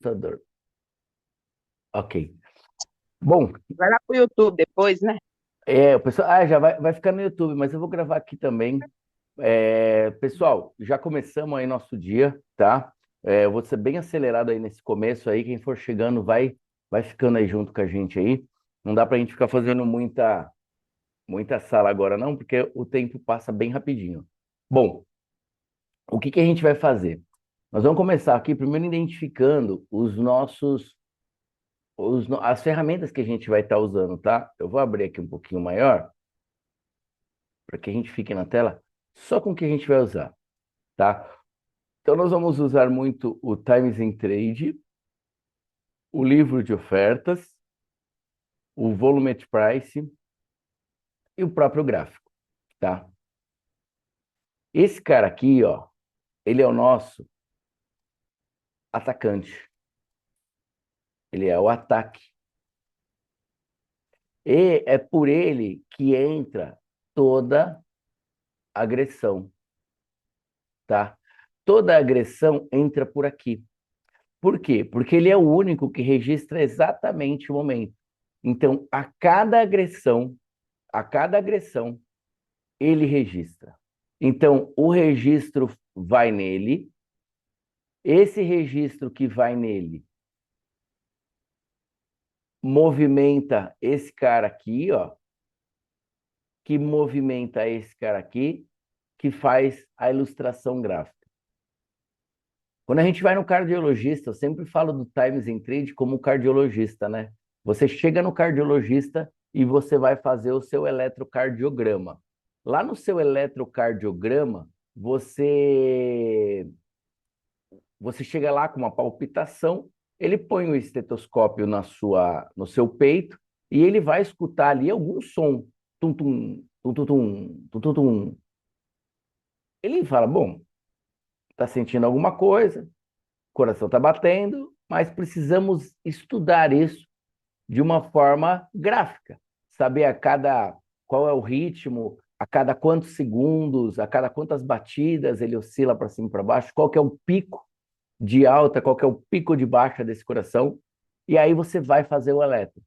assustador. Ok. Bom, Vai lá pro YouTube depois, né? o pessoal, já vai ficar no YouTube, mas eu vou gravar aqui também. Pessoal, já começamos aí nosso dia, tá? Eu vou ser bem acelerado aí nesse começo aí. Quem for chegando vai ficando aí junto com a gente aí. Não dá pra gente ficar fazendo muita sala agora, não, porque o tempo passa bem rapidinho. Bom, o que que a gente vai fazer? Nós vamos começar aqui primeiro identificando as ferramentas que a gente vai estar usando, tá? Eu vou abrir aqui um pouquinho maior para que a gente fique na tela só com o que a gente vai usar, tá? Então nós vamos usar muito o Times in Trade, o livro de ofertas, o Volume Price e o próprio gráfico, tá? Esse cara aqui, ó, ele é o nosso atacante. Ele é o ataque. E é por ele que entra toda agressão, tá? Toda agressão entra por aqui. Por quê? Porque ele é o único que registra exatamente o momento. Então, a cada agressão, ele registra. Então, o registro vai nele, esse registro que vai nele movimenta esse cara aqui, ó, que movimenta esse cara aqui, que faz a ilustração gráfica. Quando a gente vai no cardiologista, eu sempre falo do Times in Trade como cardiologista, né? Você chega no cardiologista e você vai fazer o seu eletrocardiograma. Lá no seu eletrocardiograma, você chega lá com uma palpitação, ele põe o estetoscópio no seu peito e ele vai escutar ali algum som. Tum, tum, tum, tum, tum, tum, tum, tum. Ele fala, bom, tá sentindo alguma coisa, o coração está batendo, mas precisamos estudar isso de uma forma gráfica, saber qual é o ritmo, a cada quantos segundos, a cada quantas batidas ele oscila para cima e para baixo, qual que é o pico de alta, qual que é o pico de baixa desse coração, e aí você vai fazer o eletro.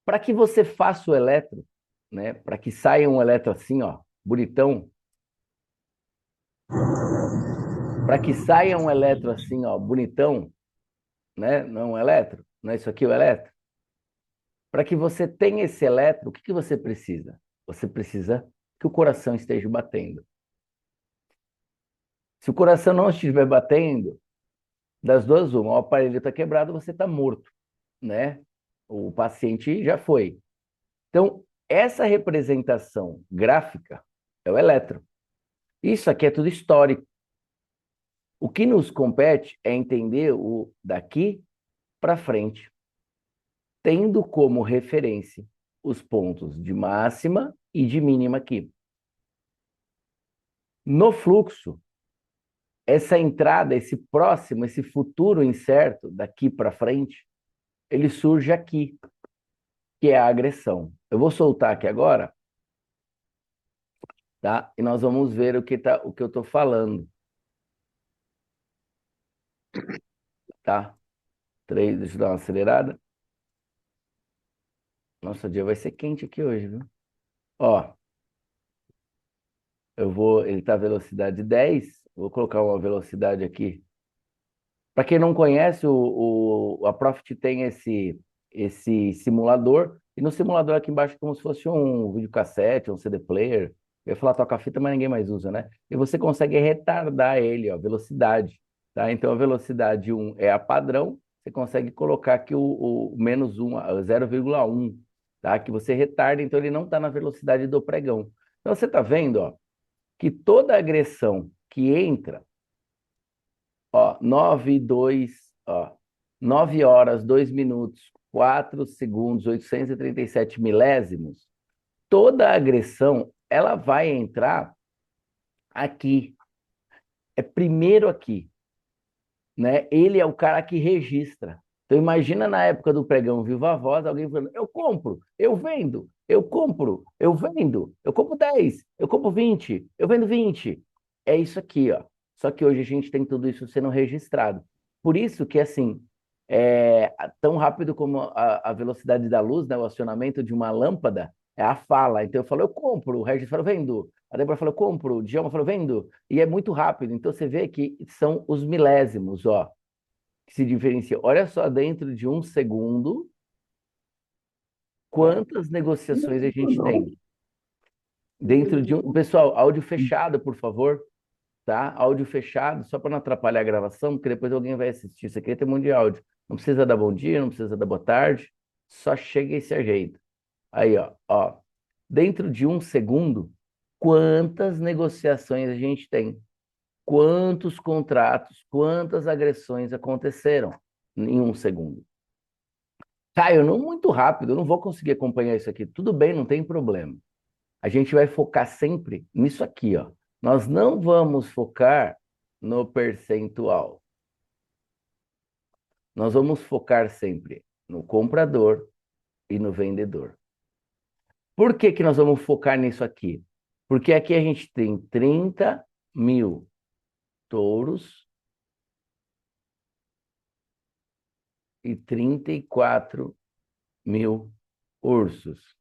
Para que você faça o eletro, né, para que saia um eletro assim, ó, bonitão, para que saia um eletro assim, ó, bonitão, né, não é um eletro, não é isso aqui o eletro? Para que você tenha esse eletro, o que que você precisa? Você precisa que o coração esteja batendo. Se o coração não estiver batendo, das duas, uma, o aparelho está quebrado, você está morto, né? O paciente já foi. Então, essa representação gráfica é o eletro. Isso aqui é tudo histórico. O que nos compete é entender o daqui para frente, tendo como referência os pontos de máxima e de mínima aqui. No fluxo, essa entrada, esse próximo, esse futuro incerto daqui para frente, ele surge aqui, que é a agressão. Eu vou soltar aqui agora, tá? E nós vamos ver o que eu estou falando, tá? Três, deixa eu dar uma acelerada. Nossa, o dia vai ser quente aqui hoje, viu? Ó, ele tá velocidade 10, vou colocar uma velocidade aqui. Para quem não conhece, a Profit tem esse simulador, e no simulador aqui embaixo é como se fosse um videocassete, um CD player. Eu ia falar toca-fita, mas ninguém mais usa, né? E você consegue retardar ele, ó, velocidade, tá? Então a velocidade 1 é a padrão, você consegue colocar aqui o menos 1, 0,1, tá? Que você retarda, então ele não está na velocidade do pregão. Então você está vendo, ó, que toda agressão que entra, ó, 9 e 2, ó, 9 horas, 2 minutos, 4 segundos, 837 milésimos, toda agressão, ela vai entrar aqui. É primeiro aqui, né? Ele é o cara que registra. Então imagina na época do pregão Viva Voz, alguém falando, eu compro, eu vendo, eu compro, eu vendo, eu compro 10, eu compro 20, eu vendo 20. É isso aqui, ó. Só que hoje a gente tem tudo isso sendo registrado. por isso que, assim, tão rápido como a velocidade da luz, né, o acionamento de uma lâmpada, é a fala. Então eu falo, eu compro. O Regis falou, vendo. A Débora falou, compro. O Djalma falou, vendo. E é muito rápido. Então você vê que são os milésimos, ó, que se diferenciam. Olha só, dentro de um segundo, quantas negociações a gente tem. Dentro de um. Pessoal, áudio fechado, por favor. Tá? Áudio fechado, só para não atrapalhar a gravação, porque depois alguém vai assistir. Isso aqui tem um monte de áudio. Não precisa dar bom dia, não precisa dar boa tarde, só chega e se ajeita. Aí, ó. Dentro de um segundo, quantas negociações a gente tem? Quantos contratos, quantas agressões aconteceram em um segundo? Caio, não muito rápido, eu não vou conseguir acompanhar isso aqui. Tudo bem, não tem problema. A gente vai focar sempre nisso aqui, ó. Nós não vamos focar no percentual. Nós vamos focar sempre no comprador e no vendedor. Por que que nós vamos focar nisso aqui? Porque aqui a gente tem 30 mil touros e 34 mil ursos.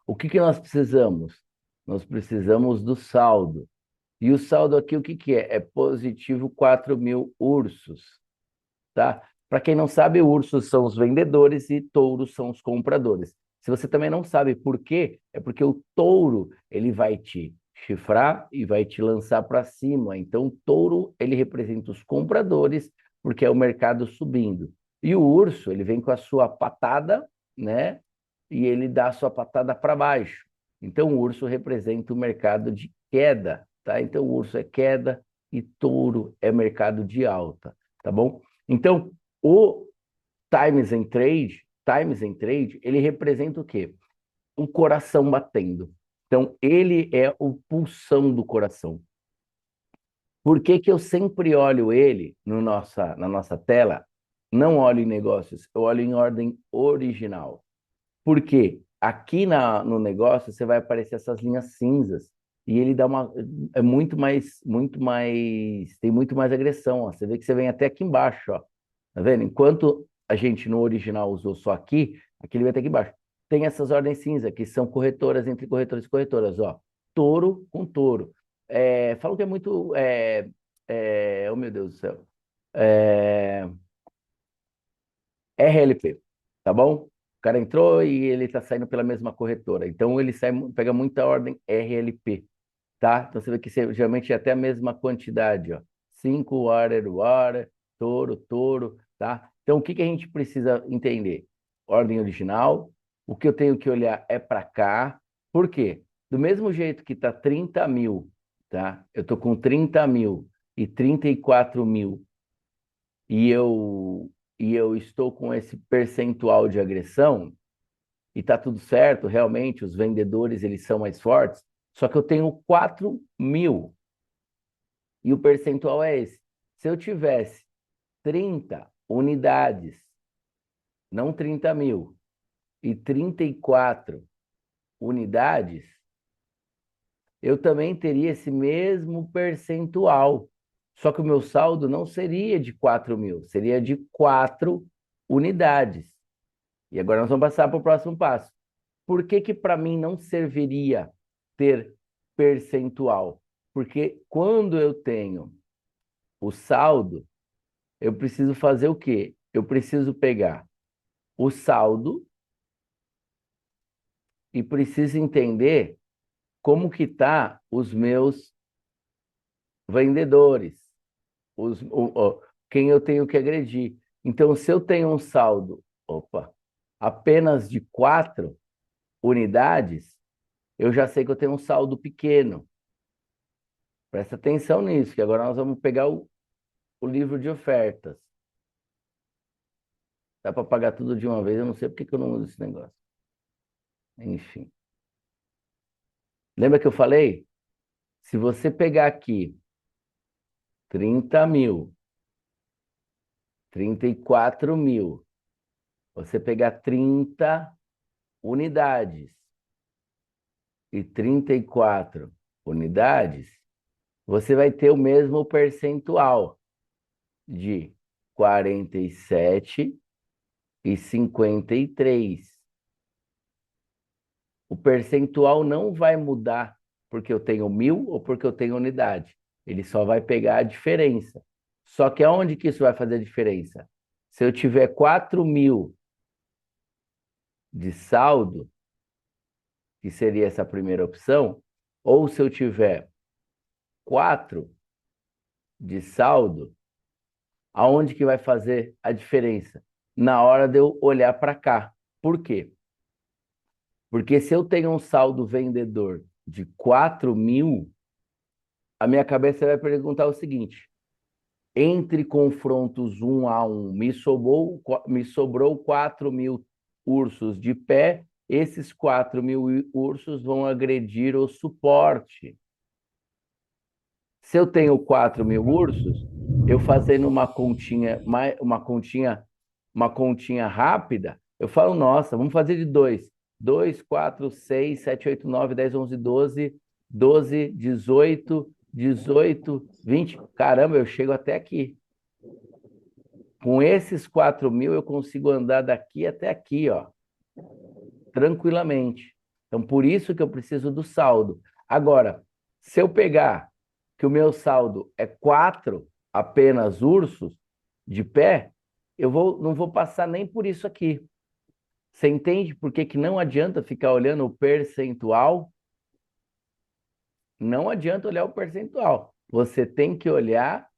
O que que nós precisamos? Nós precisamos do saldo. E o saldo aqui, o que que é? É positivo 4 mil ursos, tá? Para quem não sabe, ursos são os vendedores e touros são os compradores. Se você também não sabe por quê, é porque o touro, ele vai te chifrar e vai te lançar para cima. Então, o touro, ele representa os compradores, porque é o mercado subindo. E o urso, ele vem com a sua patada, né? E ele dá a sua patada para baixo. Então, o urso representa o mercado de queda, tá? Então, o urso é queda e touro é mercado de alta, tá bom? Então, o Times and Trade, ele representa o quê? Um coração batendo. Então, ele é o pulsão do coração. Por que que eu sempre olho ele no na nossa tela? Não olho em negócios, eu olho em ordem original. Porque aqui no negócio você vai aparecer essas linhas cinzas e ele dá uma é muito mais tem muito mais agressão, ó. Você vê que você vem até aqui embaixo, ó. Tá vendo? Enquanto a gente no original usou só aqui, aqui ele vai até aqui embaixo. Tem essas ordens cinza que são corretoras entre corretores e corretoras, ó. Touro com touro. Falam que é muito oh meu Deus do céu. É, RLP, tá bom? O cara entrou e ele tá saindo pela mesma corretora. Então ele pega muita ordem RLP, tá? Então você vê que geralmente é até a mesma quantidade, ó. 5 water, touro, touro, tá? Então o que que a gente precisa entender? Ordem original. O que eu tenho que olhar é para cá. Por quê? Do mesmo jeito que tá 30 mil, tá? Eu tô com 30 mil e 34 mil e eu estou com esse percentual de agressão e tá tudo certo, realmente os vendedores eles são mais fortes, só que eu tenho 4 mil e o percentual é esse. Se eu tivesse 30 unidades, não 30 mil, e 34 unidades, eu também teria esse mesmo percentual. Só que o meu saldo não seria de 4 mil, seria de 4 unidades. E agora nós vamos passar para o próximo passo. Por que que para mim não serviria ter percentual? Porque quando eu tenho o saldo, eu preciso fazer o quê? Eu preciso pegar o saldo e preciso entender como que tá os meus vendedores, quem eu tenho que agredir. Então, se eu tenho um saldo, apenas de 4 unidades, eu já sei que eu tenho um saldo pequeno. Presta atenção nisso, que agora nós vamos pegar o livro de ofertas. Dá para pagar tudo de uma vez, eu não sei por que que eu não uso esse negócio. Enfim. Lembra que eu falei? Se você pegar aqui 30 mil, 34 mil, você pegar 30 unidades e 34 unidades, você vai ter o mesmo percentual de 47,53. O percentual não vai mudar porque eu tenho 1.000 ou porque eu tenho unidade. Ele só vai pegar a diferença. Só que aonde que isso vai fazer diferença? Se eu tiver 4.000 de saldo, que seria essa primeira opção, ou se eu tiver 4 de saldo, aonde que vai fazer a diferença? Na hora de eu olhar para cá. Por quê? Porque se eu tenho um saldo vendedor de 4.000, a minha cabeça vai perguntar o seguinte: entre confrontos 1 a 1, me sobrou 4.000 ursos de pé, esses 4.000 ursos vão agredir o suporte. Se eu tenho 4.000 ursos, eu fazendo uma continha rápida, eu falo, nossa, vamos fazer de dois. 2, 4, 6, 7, 8, 9, 10, 11, 12, 12, 18, 18, 20. Caramba, eu chego até aqui. Com esses 4.000, eu consigo andar daqui até aqui, ó, tranquilamente. Então, por isso que eu preciso do saldo. Agora, se eu pegar que o meu saldo é 4 apenas ursos de pé, não vou passar nem por isso aqui. Você entende por que que não adianta ficar olhando o percentual? Não adianta olhar o percentual. Você tem que olhar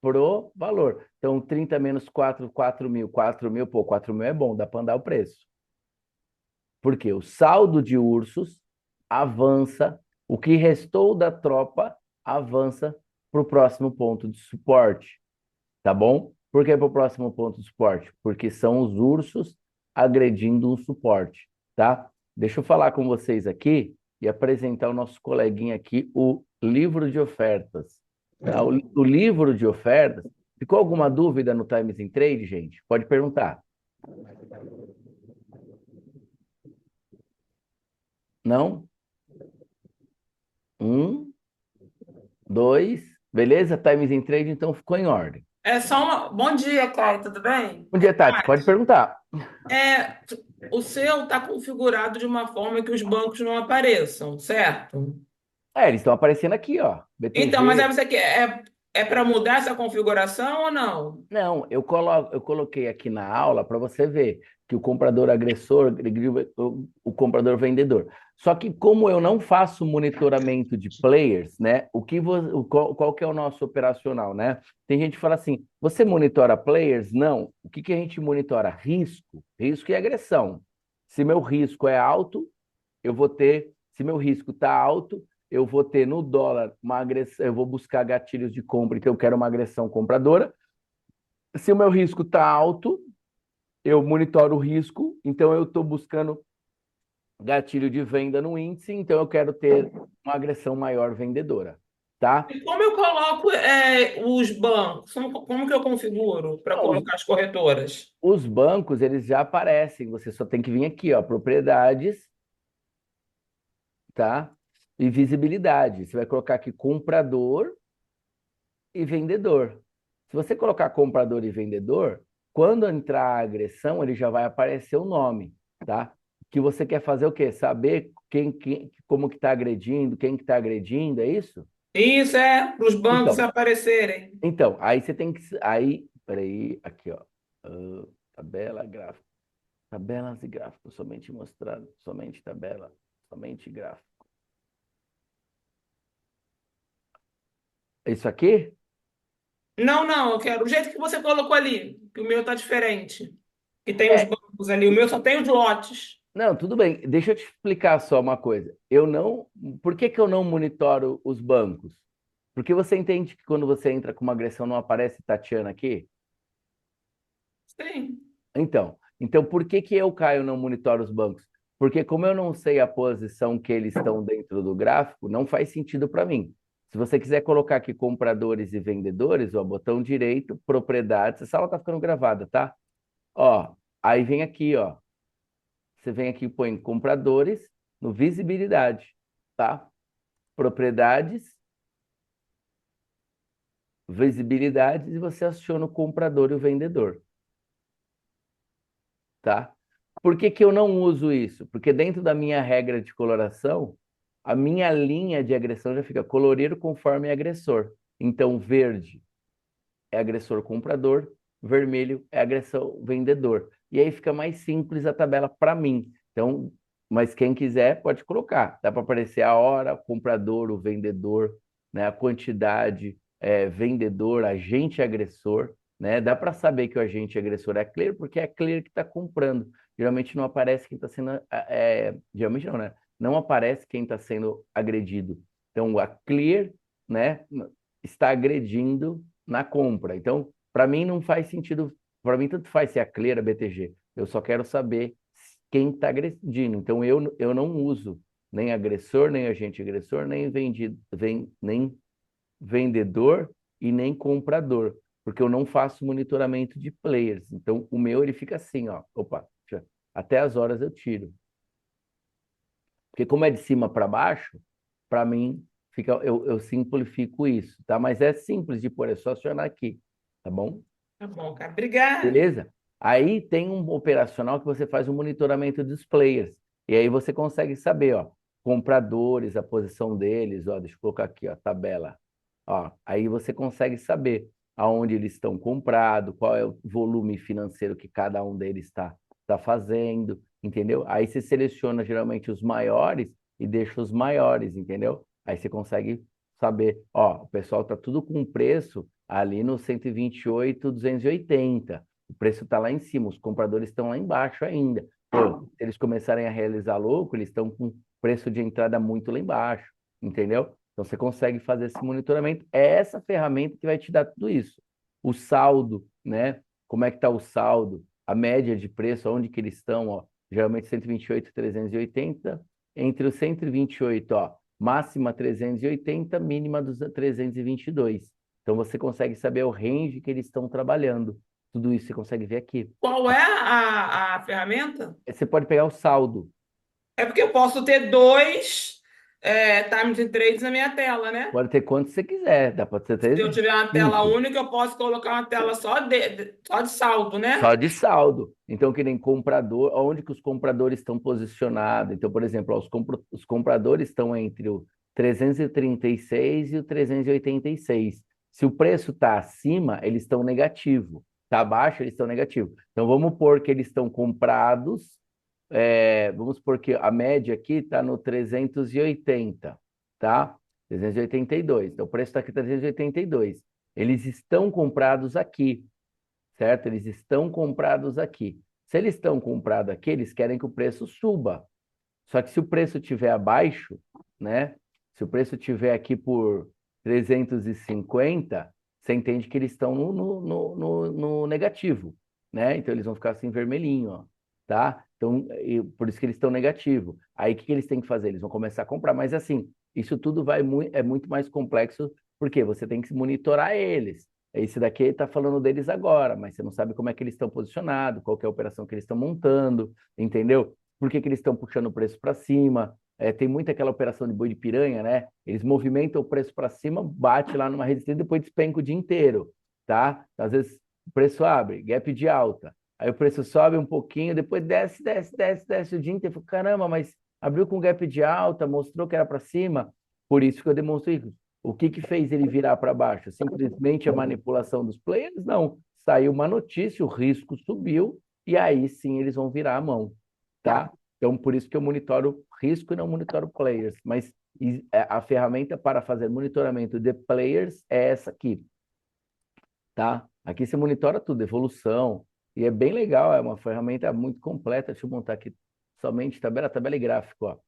pro valor. Então, 30 menos 4, 4.000. 4.000, pô, 4.000 é bom, dá para andar o preço. Porque o saldo de ursos avança, o que restou da tropa avança para o próximo ponto de suporte, tá bom? Por que para o próximo ponto de suporte? Porque são os ursos agredindo um suporte, tá? Deixa eu falar com vocês aqui e apresentar o nosso coleguinha aqui, o livro de ofertas. Tá? O livro de ofertas. Ficou alguma dúvida no Times in Trade, gente? Pode perguntar. Não? Um, dois, beleza? Times in Trade, então ficou em ordem. É só uma. Bom dia, Caio, tudo bem? Bom dia, Tati. Pode perguntar. É, o seu está configurado de uma forma que os bancos não apareçam, certo? É, eles estão aparecendo aqui, ó. Então, mas aí BTG. você quer. É para mudar essa configuração ou não? Não, eu coloquei aqui na aula para você ver que o comprador agressor agrediu o comprador vendedor. Só que como eu não faço monitoramento de players, né? Qual que é o nosso operacional, né? Tem gente que fala assim: você monitora players? Não. O que que a gente monitora? Risco e agressão. Se meu risco é alto, eu vou ter, se meu risco está alto, eu vou ter no dólar uma agressão, eu vou buscar gatilhos de compra, que eu quero uma agressão compradora. Se o meu risco está alto, eu monitoro o risco, então eu estou buscando gatilho de venda no índice, então eu quero ter uma agressão maior vendedora, tá? E como eu coloco os bancos? Como que eu configuro para Os, colocar as corretoras? os bancos, eles já aparecem, você só tem que vir aqui, ó, propriedades, tá? E visibilidade. Você vai colocar aqui comprador e vendedor. Se você colocar comprador e vendedor, quando entrar a agressão, ele já vai aparecer o nome, tá? Que você quer fazer o quê? Saber como que está agredindo, quem que está agredindo, é isso? Isso é para os bancos Então, aparecerem. aí você tem que, peraí, aqui, ó, tabela, gráfico, tabelas e gráficos, somente mostrado, somente tabela, somente gráfico. Isso aqui? Não, não, eu quero. O jeito que você colocou ali, que o meu está diferente. Que tem os É, bancos ali, o meu só tem os lotes. não, tudo bem. Deixa eu te explicar só uma coisa. Eu não. Por que que eu não monitoro os bancos? Porque você entende que quando você entra com uma agressão não aparece Tatiana aqui? Sim. Então por que que eu, Caio, não monitoro os bancos? Porque como eu não sei a posição que eles estão dentro do gráfico, não faz sentido para mim. Se você quiser colocar aqui compradores e vendedores, ó, botão direito, propriedades, essa aula tá ficando gravada, tá? Ó, aí vem aqui, ó. Você vem aqui e põe compradores no visibilidade, tá? Propriedades, visibilidades e você aciona o comprador e o vendedor, tá? Por que que eu não uso isso? Porque dentro da minha regra de coloração, a minha linha de agressão já fica colorido conforme agressor. Então, verde é agressor comprador, vermelho é agressor vendedor. E aí fica mais simples a tabela para mim. Então, mas quem quiser pode colocar. Dá para aparecer a hora, o comprador, o vendedor, né? A quantidade, vendedor, agente agressor, né? Dá para saber que o agente agressor é clear, porque é clear que está comprando. Geralmente não aparece quem está sendo. Geralmente não, né? Não aparece quem está sendo agredido. Então, a clear, né, está agredindo na compra. Então, para mim não faz sentido, para mim tanto faz se é a Clear, a BTG. Eu só quero saber quem está agredindo. Então, eu não uso nem agressor, nem agente agressor, nem vendido, nem vendedor e nem comprador, porque eu não faço monitoramento de players. Então, o meu ele fica assim, ó, opa, até as horas eu tiro. Porque como é de cima para baixo, para mim fica, eu simplifico isso, tá? Mas é simples de pôr, é só acionar aqui, tá bom? Tá bom, cara. Obrigada. Beleza? Aí tem um operacional que você faz o monitoramento dos players. E aí você consegue saber, ó, compradores, a posição deles, ó, deixa eu colocar aqui, ó, tabela. Ó, aí você consegue saber aonde eles estão comprados, qual é o volume financeiro que cada um deles está fazendo, entendeu? Aí você seleciona geralmente os maiores e deixa os maiores, entendeu? Aí você consegue saber, ó, o pessoal tá tudo com preço ali no 128,280. O preço está lá em cima, os compradores estão lá embaixo ainda. Pô, se eles começarem a realizar louco, eles estão com preço de entrada muito lá embaixo, entendeu? Então você consegue fazer esse monitoramento. É essa ferramenta que vai te dar tudo isso. O saldo, né? Como é que está o saldo? A média de preço, onde que eles estão, ó. Geralmente 128,380. Entre os 128, ó, máxima 380, mínima dos 322. Então você consegue saber o range que eles estão trabalhando. Tudo isso você consegue ver aqui. Qual é a ferramenta? Você pode pegar o saldo. É porque eu posso ter dois times and trades na minha tela, né? Pode ter quanto você quiser. Dá para você Se eu ter tiver uma tela 5. única, eu posso colocar uma tela só de saldo, Só né? de saldo. Então, que nem comprador, onde que os compradores estão posicionados? Então, por exemplo, ó, os compradores estão entre o 336 e o 386. Se o preço está acima, eles estão negativo. Está abaixo, eles estão negativo. Então, vamos pôr que eles estão comprados. Vamos supor que a média aqui está no 380, tá? 382. Então, o preço está aqui 382. Eles estão comprados aqui, certo? Eles estão comprados aqui. Se eles estão comprados aqui, eles querem que o preço suba. Só que se o preço estiver abaixo, né? Se o preço estiver aqui por 350, você entende que eles estão no negativo, né? Então eles vão ficar assim vermelhinho, ó, tá? Então, por isso que eles estão negativo. Aí o que que eles têm que fazer? Eles vão começar a comprar, mas assim, isso tudo é muito mais complexo, porque você tem que monitorar eles. Esse daqui está falando deles agora, mas você não sabe como é que eles estão posicionados, qual que é a operação que eles estão montando, entendeu? Por que que eles estão puxando o preço para cima? Tem muito aquela operação de boi de piranha, né? Eles movimentam o preço para cima, bate lá numa resistência e depois despenca o dia inteiro, tá? Às vezes o preço abre, gap de alta. Aí o preço sobe um pouquinho, depois desce, desce, desce, desce o dia inteiro. Caramba, mas abriu com gap de alta, mostrou que era para cima. Por isso que eu demonstro isso. O que que fez ele virar para baixo? Simplesmente a manipulação dos players? Não. Saiu uma notícia, o risco subiu, e aí sim eles vão virar a mão, tá? Então, por isso que eu monitoro risco e não monitoro players. Mas a ferramenta para fazer monitoramento de players é essa aqui, tá? Aqui você monitora tudo, evolução, e é bem legal, é uma ferramenta muito completa. Deixa eu montar aqui somente tabela e gráfico, ó.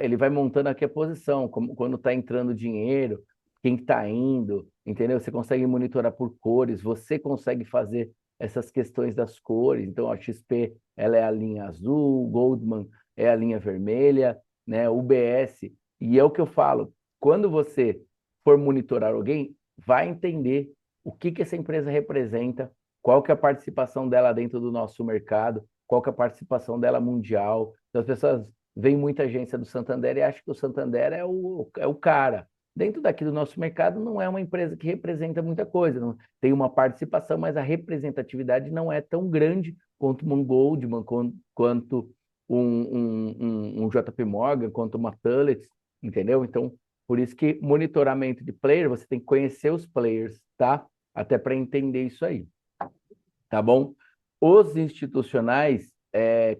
Ele vai montando aqui a posição, como, quando está entrando dinheiro, quem está indo, entendeu? Você consegue monitorar por cores, você consegue fazer essas questões das cores. Então, a XP, ela é a linha azul, Goldman é a linha vermelha, né? UBS, e é o que eu falo, quando você for monitorar alguém, vai entender o que que essa empresa representa, qual que é a participação dela dentro do nosso mercado, qual que é a participação dela mundial. Então, as pessoas veem muita agência do Santander e acham que o Santander é o cara. Dentro daqui do nosso mercado, não é uma empresa que representa muita coisa, não, tem uma participação, mas a representatividade não é tão grande quanto uma Goldman, quanto um JP Morgan, quanto uma Tullett, entendeu? Então, por isso que monitoramento de player, você tem que conhecer os players, tá? Até para entender isso aí, tá bom? Os institucionais,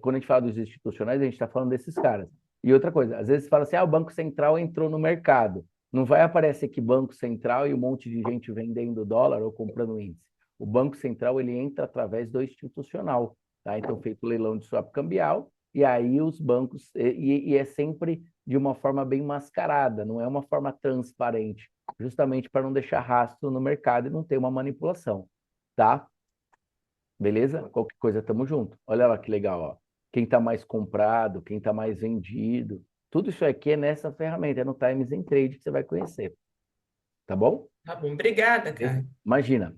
quando a gente fala dos institucionais, a gente está falando desses caras. E outra coisa, às vezes fala assim, o Banco Central entrou no mercado. Não vai aparecer que Banco Central e um monte de gente vendendo dólar ou comprando índice. O Banco Central, ele entra através do institucional, tá? Então, feito leilão de swap cambial, e aí os bancos, e é sempre de uma forma bem mascarada, não é uma forma transparente, justamente para não deixar rastro no mercado e não ter uma manipulação, tá? Beleza? Qualquer coisa, tamo junto. Olha lá que legal, ó. Quem está mais comprado, quem está mais vendido. Tudo isso aqui é nessa ferramenta, é no Times and Trade que você vai conhecer. Tá bom? Tá bom, obrigada, cara. Imagina.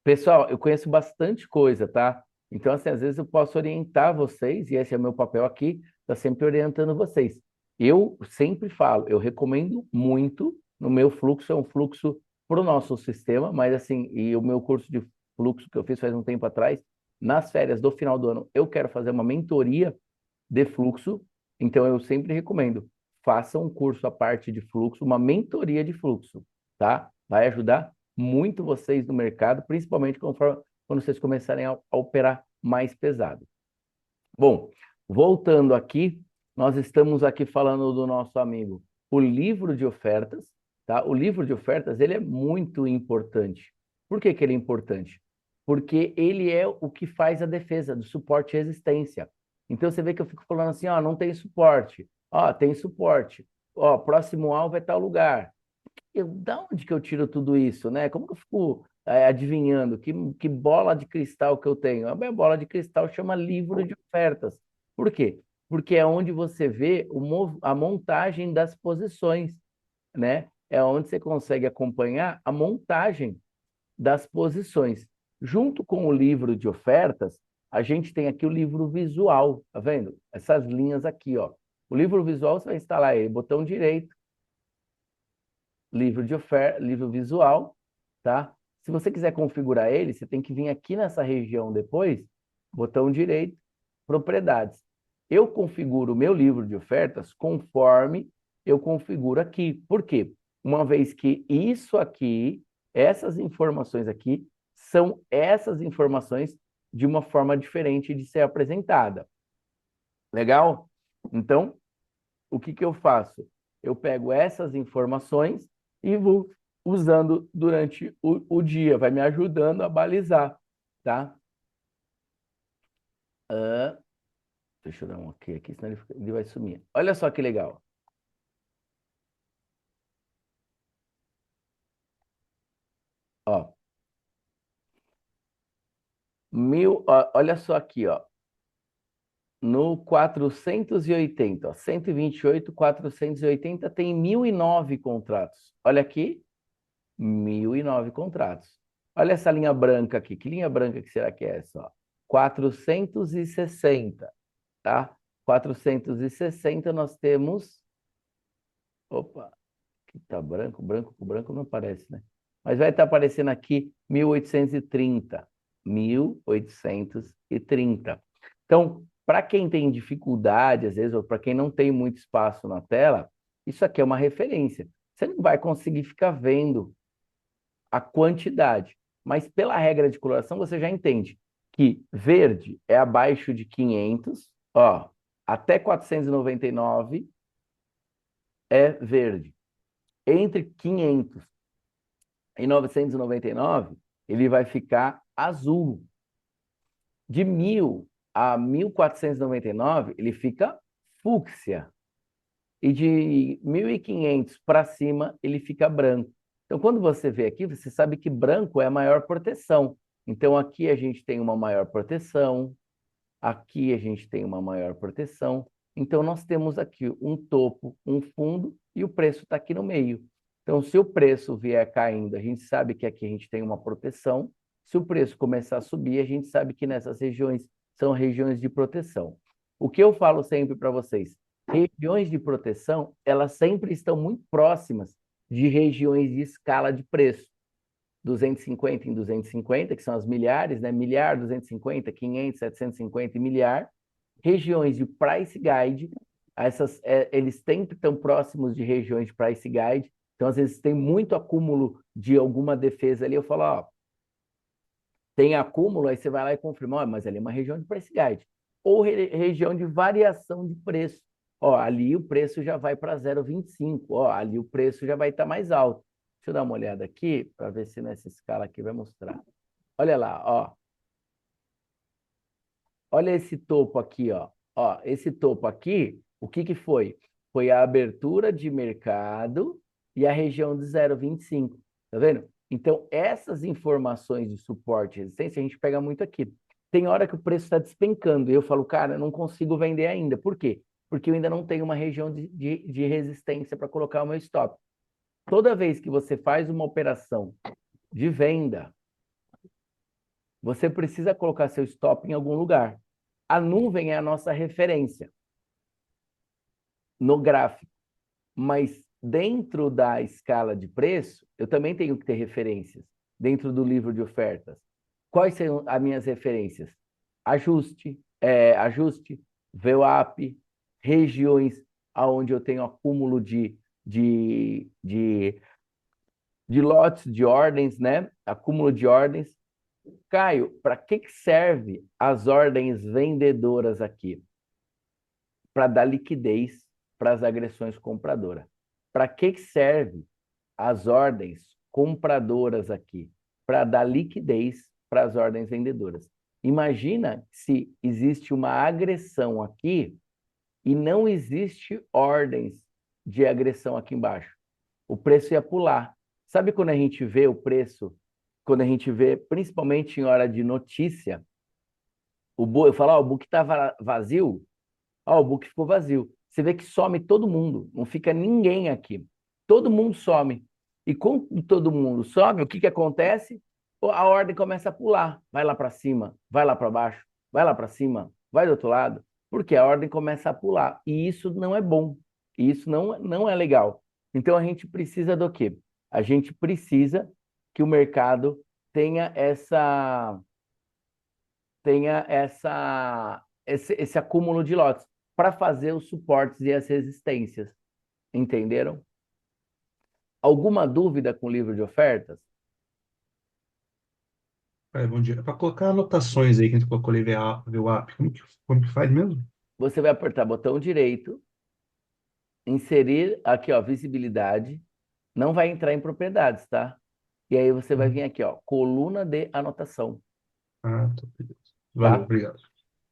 Pessoal, eu conheço bastante coisa, tá? Então, assim, às vezes eu posso orientar vocês, e esse é o meu papel aqui, tá sempre orientando vocês. Eu sempre falo, eu recomendo muito, no meu fluxo, é um fluxo para o nosso sistema, mas assim, e o meu curso de fluxo que eu fiz faz um tempo atrás, nas férias do final do ano, eu quero fazer uma mentoria de fluxo, então eu sempre recomendo, faça um curso à parte de fluxo, uma mentoria de fluxo, tá? Vai ajudar muito vocês no mercado, principalmente quando vocês começarem a operar mais pesado. Bom, voltando aqui, nós estamos aqui falando do nosso amigo, o livro de ofertas, tá? O livro de ofertas, ele é muito importante. Por que que ele é importante? Porque ele é o que faz a defesa do suporte e resistência. Então você vê que eu fico falando assim, ó, não tem suporte. Ó, tem suporte. Ó, próximo alvo é tal lugar. Da onde que eu tiro tudo isso, né? Como que eu fico adivinhando? Que bola de cristal que eu tenho? A minha bola de cristal chama livro de ofertas. Por quê? Porque é onde você vê a montagem das posições, né? É onde você consegue acompanhar a montagem das posições. Junto com o livro de ofertas, a gente tem aqui o livro visual, tá vendo? Essas linhas aqui, ó. O livro visual, você vai instalar ele, botão direito, livro de oferta, livro visual, tá? Se você quiser configurar ele, você tem que vir aqui nessa região depois, botão direito, propriedades. Eu configuro o meu livro de ofertas conforme eu configuro aqui. Por quê? Uma vez que isso aqui, essas informações aqui, são essas informações de uma forma diferente de ser apresentada. Legal? Então, o que que eu faço? Eu pego essas informações e vou usando durante o dia, vai me ajudando a balizar, tá? Deixa eu dar um ok aqui, senão ele vai sumir. Olha só que legal. Ó, olha só aqui, ó. No 480, ó, 128, 480 tem 1.009 contratos. Olha aqui, 1.009 contratos. Olha essa linha branca aqui. Que linha branca que será que é essa? Ó? 460, tá? 460 nós temos... Opa, aqui tá branco, branco com branco não aparece, né? Mas vai estar aparecendo aqui 1.830. 1.830. Então, para quem tem dificuldade, às vezes, ou para quem não tem muito espaço na tela, isso aqui é uma referência. Você não vai conseguir ficar vendo a quantidade. Mas pela regra de coloração, você já entende que verde é abaixo de 500, ó, até 499 é verde. Entre 500 e 999, ele vai ficar azul. De 1.000 a 1.499, ele fica fúcsia. E de 1.500 para cima, ele fica branco. Então, quando você vê aqui, você sabe que branco é a maior proteção. Então, aqui a gente tem uma maior proteção, aqui a gente tem uma maior proteção. Então, nós temos aqui um topo, um fundo, e o preço está aqui no meio. Então, se o preço vier caindo, a gente sabe que aqui a gente tem uma proteção. Se o preço começar a subir, a gente sabe que nessas regiões são regiões de proteção. O que eu falo sempre para vocês? Regiões de proteção, elas sempre estão muito próximas de regiões de escala de preço. 250 em 250, que são as milhares, né? Milhar, 250, 500, 750 e milhar. Regiões de price guide, eles sempre estão próximos de regiões de price guide, então às vezes tem muito acúmulo de alguma defesa ali, eu falo, ó, tem acúmulo, aí você vai lá e confirma, ó, mas ali é uma região de price guide. Ou região de variação de preço. Ó, ali o preço já vai para 0,25, ó, ali o preço já vai estar mais alto. Deixa eu dar uma olhada aqui, para ver se nessa escala aqui vai mostrar. Olha lá, ó. Olha esse topo aqui, ó. Ó, esse topo aqui, o que que foi? Foi a abertura de mercado e a região de 0,25. Tá vendo? Então, essas informações de suporte e resistência a gente pega muito aqui. Tem hora que o preço está despencando e eu falo, cara, eu não consigo vender ainda. Por quê? Porque eu ainda não tenho uma região de resistência para colocar o meu stop. Toda vez que você faz uma operação de venda, você precisa colocar seu stop em algum lugar. A nuvem é a nossa referência no gráfico, mas dentro da escala de preço, eu também tenho que ter referências dentro do livro de ofertas. Quais são as minhas referências? Ajuste, VWAP, regiões aonde eu tenho acúmulo de lotes, de ordens, né? Acúmulo de ordens. Caio, para que serve as ordens vendedoras aqui? Para dar liquidez para as agressões compradoras. Para que serve as ordens compradoras aqui? Para dar liquidez para as ordens vendedoras. Imagina se existe uma agressão aqui e não existe ordens de agressão aqui embaixo. O preço ia pular. Sabe quando a gente vê o preço, quando a gente vê, principalmente em hora de notícia, eu falo, ó, o book está vazio, ó, o book ficou vazio. Você vê que some todo mundo, não fica ninguém aqui. Todo mundo some. E quando todo mundo some, o que que acontece? A ordem começa a pular. Vai lá para cima, vai lá para baixo, vai lá para cima, vai do outro lado. Porque a ordem começa a pular. E isso não é bom. E isso não é legal. Então a gente precisa do quê? A gente precisa que o mercado tenha esse acúmulo de lotes para fazer os suportes e as resistências. Entenderam? Alguma dúvida com o livro de ofertas? Bom dia. Para colocar anotações aí que a gente colocou ali, VWAP, como que faz mesmo? Você vai apertar botão direito, inserir aqui, ó, visibilidade, não vai entrar em propriedades, tá? E aí você vai vir aqui, ó, coluna de anotação, Ah, tá, beleza. Valeu, tá? obrigado.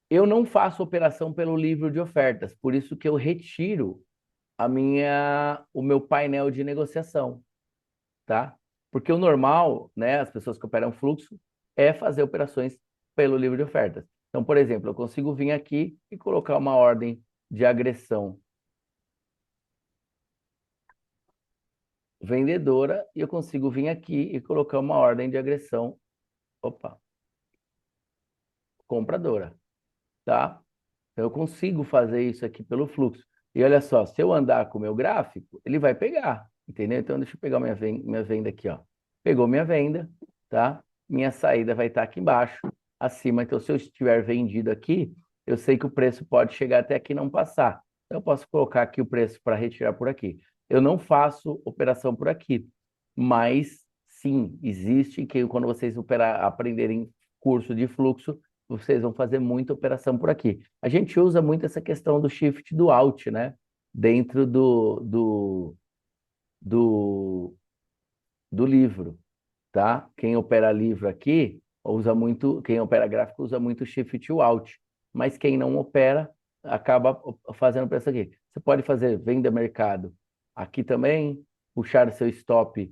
Eu não faço operação pelo livro de ofertas, por isso que eu retiro o meu painel de negociação, tá? Porque o normal, né, as pessoas que operam fluxo, é fazer operações pelo livro de ofertas. Então, por exemplo, eu consigo vir aqui e colocar uma ordem de agressão vendedora e eu consigo vir aqui e colocar uma ordem de agressão, opa, compradora, tá? Então, eu consigo fazer isso aqui pelo fluxo. E olha só, se eu andar com o meu gráfico, ele vai pegar, entendeu? Então, deixa eu pegar minha venda aqui, ó. Pegou minha venda, tá? Minha saída vai estar aqui embaixo, acima. Então, se eu estiver vendido aqui, eu sei que o preço pode chegar até aqui e não passar. Então, eu posso colocar aqui o preço para retirar por aqui. Eu não faço operação por aqui, mas sim, existe que quando vocês aprenderem curso de fluxo, vocês vão fazer muita operação por aqui. A gente usa muito essa questão do shift do out, né? Dentro do, do livro, tá? Quem opera livro aqui usa muito, quem opera gráfico usa muito shift to out, mas quem não opera acaba fazendo para isso aqui. Você pode fazer venda mercado aqui também, puxar seu stop.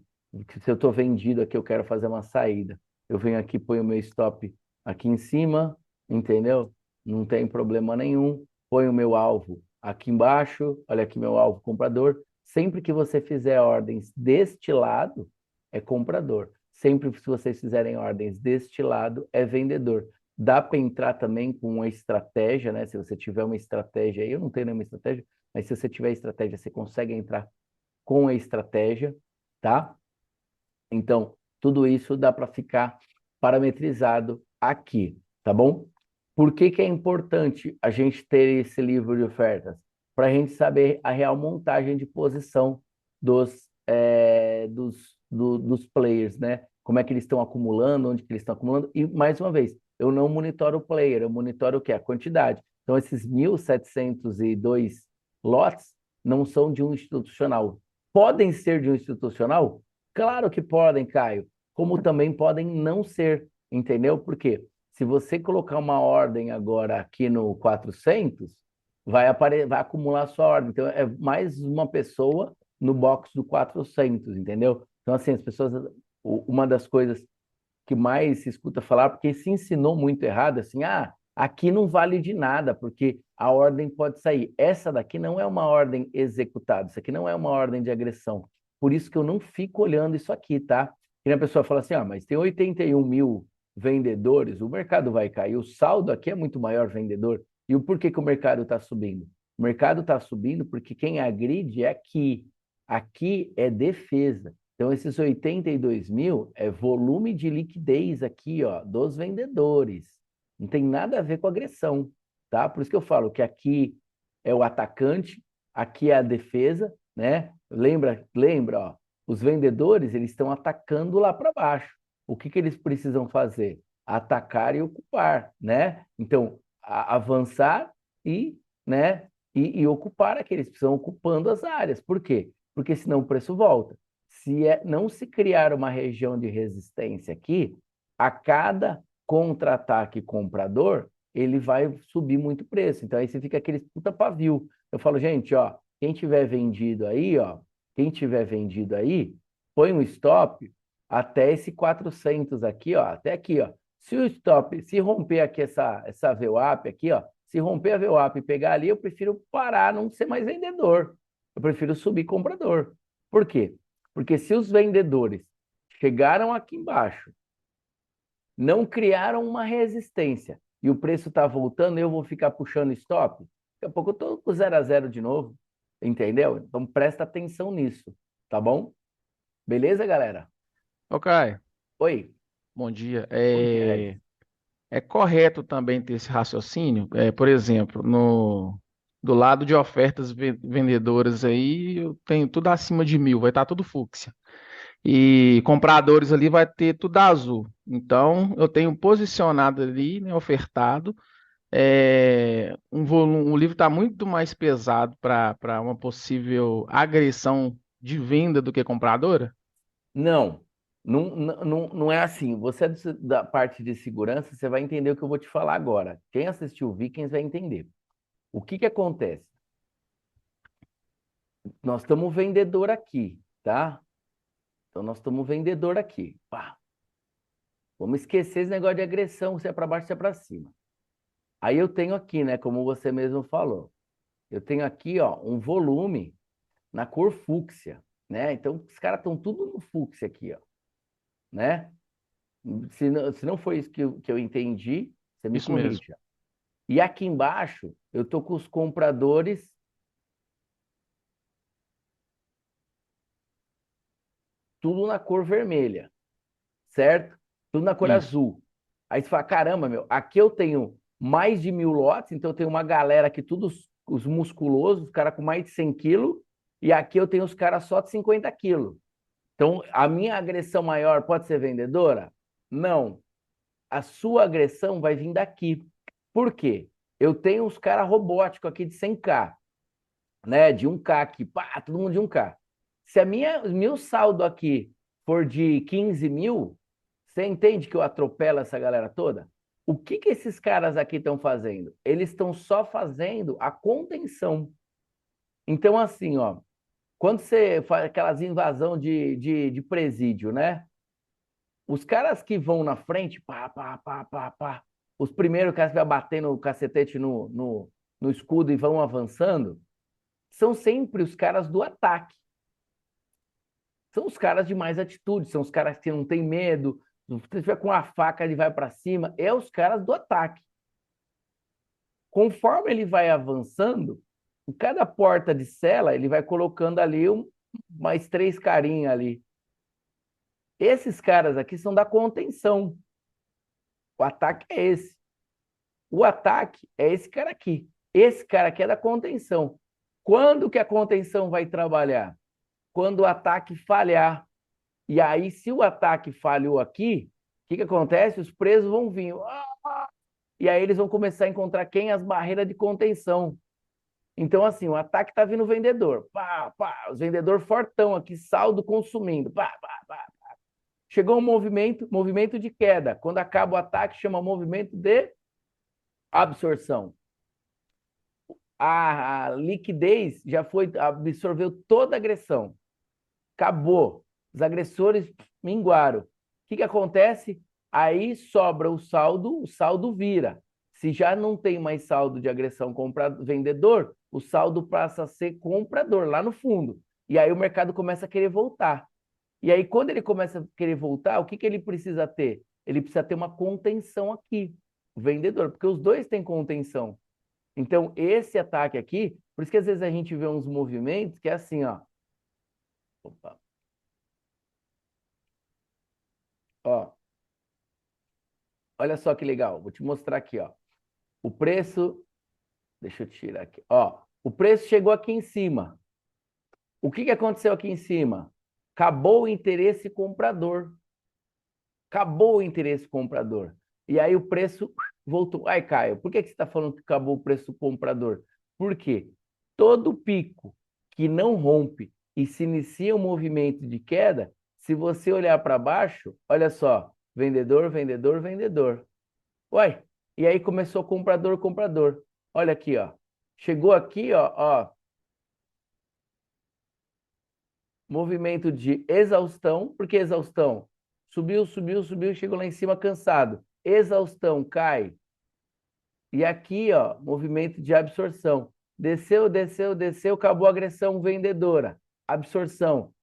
Se eu estou vendido aqui, eu quero fazer uma saída. Eu venho aqui, ponho o meu stop aqui em cima, entendeu? Não tem problema nenhum. Ponho o meu alvo aqui embaixo. Olha aqui meu alvo comprador. Sempre que você fizer ordens deste lado, é comprador. Sempre que vocês fizerem ordens deste lado, é vendedor. Dá para entrar também com uma estratégia, né? Se você tiver uma estratégia aí, eu não tenho nenhuma estratégia, mas se você tiver estratégia, você consegue entrar com a estratégia, tá? Então, tudo isso dá para ficar parametrizado aqui, tá bom? Por que que é importante a gente ter esse livro de ofertas? Para a gente saber a real montagem de posição dos players, né? Como é que eles estão acumulando, onde que eles estão acumulando. E, mais uma vez, eu não monitoro o player, eu monitoro o quê? A quantidade. Então, esses 1.702 lotes não são de um institucional. Podem ser de um institucional? Claro que podem, Caio. Como também podem não ser, entendeu? Por quê? Se você colocar uma ordem agora aqui no 400, vai acumular a sua ordem. Então, é mais uma pessoa no box do 400, entendeu? Então, assim, as pessoas... Uma das coisas que mais se escuta falar, porque se ensinou muito errado, assim, aqui não vale de nada, porque a ordem pode sair. Essa daqui não é uma ordem executada, isso aqui não é uma ordem de agressão. Por isso que eu não fico olhando isso aqui, tá? E a pessoa fala assim, mas tem 81 mil vendedores, o mercado vai cair, o saldo aqui é muito maior vendedor. E o porquê que o mercado está subindo? O mercado está subindo porque quem agride é aqui. Aqui é defesa. Então, esses 82 mil é volume de liquidez aqui, ó, dos vendedores. Não tem nada a ver com agressão, tá? Por isso que eu falo que aqui é o atacante, aqui é a defesa, né? Lembra, ó, os vendedores, eles estão atacando lá para baixo. O que que eles precisam fazer? Atacar e ocupar, né? Então, avançar e, né, e ocupar aqueles que estão ocupando as áreas. Por quê? Porque senão o preço volta. Não se criar uma região de resistência aqui, a cada contra-ataque comprador, ele vai subir muito o preço. Então aí você fica aquele puta pavio. Eu falo, gente, ó, quem tiver vendido aí, ó, põe um stop até esse 400 aqui, ó, até aqui, ó. Se o stop, se romper aqui essa VWAP aqui, ó, se romper a VWAP e pegar ali, eu prefiro parar, não ser mais vendedor. Eu prefiro subir comprador. Por quê? Porque se os vendedores chegaram aqui embaixo, não criaram uma resistência e o preço está voltando, eu vou ficar puxando stop, daqui a pouco eu estou com 0 a 0 de novo, entendeu? Então presta atenção nisso, tá bom? Beleza, galera? Ô, Caio, Oi, bom dia. bom dia, Regis. É correto também ter esse raciocínio? Por exemplo, do lado de ofertas vendedoras aí, eu tenho tudo acima de 1.000, vai estar tudo fúcsia. E compradores ali vai ter tudo azul. Então, eu tenho posicionado ali, né, ofertado. Um volume, o livro está muito mais pesado para uma possível agressão de venda do que compradora? Não, não é assim. Você é da parte de segurança, você vai entender o que eu vou te falar agora. Quem assistiu o Vikings vai entender. O que que acontece? Nós estamos vendedor aqui, tá? Então nós estamos vendedor aqui. Pá. Vamos esquecer esse negócio de agressão, se é para baixo, se é para cima. Aí eu tenho aqui, né, como você mesmo falou, eu tenho aqui, ó, um volume na cor fúcsia, né? Então os caras estão tudo no fúcsia aqui, ó, né? Se não foi isso que eu entendi, você me Isso mesmo. corrija. E aqui embaixo, eu tô com os compradores tudo na cor vermelha, certo? Tudo na cor Isso. azul. Aí você fala, caramba, meu, aqui eu tenho mais de 1.000 lotes, então eu tenho uma galera aqui, todos os musculosos, os caras com mais de 100 quilos, e aqui eu tenho os caras só de 50 quilos. Então, a minha agressão maior pode ser vendedora? Não. A sua agressão vai vir daqui. Por quê? Eu tenho uns caras robóticos aqui de 100K, né? De 1K aqui, pá, todo mundo de 1K. Se meu saldo aqui for de 15 mil, você entende que eu atropelo essa galera toda? O que que esses caras aqui estão fazendo? Eles estão só fazendo a contenção. Então, assim, ó, quando você faz aquelas invasão de presídio, né? Os caras que vão na frente, pá, pá, pá, pá, pá, os primeiros caras que vão batendo o cacetete no escudo e vão avançando, são sempre os caras do ataque. São os caras de mais atitude, são os caras que não têm medo. Se você estiver com a faca, ele vai para cima. É os caras do ataque. Conforme ele vai avançando, em cada porta de cela, ele vai colocando ali mais 3 carinhas ali. Esses caras aqui são da contenção. O ataque é esse. O ataque é esse cara aqui. Esse cara aqui é da contenção. Quando que a contenção vai trabalhar? Quando o ataque falhar. E aí, se o ataque falhou aqui, o que acontece? Os presos vão vir. E aí eles vão começar a encontrar quem? As barreiras de contenção. Então, assim, o ataque está vindo o vendedor. Pá, pá, os vendedores fortão aqui, saldo consumindo. Pá, pá, pá. Chegou um movimento de queda. Quando acaba o ataque, chama movimento de absorção. A liquidez já absorveu toda a agressão. Acabou. Os agressores minguaram. O que acontece? Aí sobra o saldo vira. Se já não tem mais saldo de agressão vendedor, o saldo passa a ser comprador lá no fundo. E aí o mercado começa a querer voltar. E aí, quando ele começa a querer voltar, o que ele precisa ter? Ele precisa ter uma contenção aqui, o vendedor, porque os dois têm contenção. Então, esse ataque aqui, por isso que às vezes a gente vê uns movimentos que é assim, ó. Opa. Ó. Olha só que legal, vou te mostrar aqui, ó. O preço, deixa eu tirar aqui, ó. O preço chegou aqui em cima. O que aconteceu aqui em cima? Acabou o interesse comprador. Acabou o interesse comprador. E aí o preço voltou. Ai, Caio, por que você está falando que acabou o preço comprador? Por quê? Todo pico que não rompe e se inicia um movimento de queda, se você olhar para baixo, olha só, vendedor, vendedor, vendedor. Uai, e aí começou comprador, comprador. Olha aqui, ó. Chegou aqui, ó. Movimento de exaustão. Por que exaustão? Subiu, subiu, subiu, chegou lá em cima cansado. Exaustão, cai. E aqui, ó, movimento de absorção. Desceu, desceu, desceu, acabou a agressão vendedora. Absorção.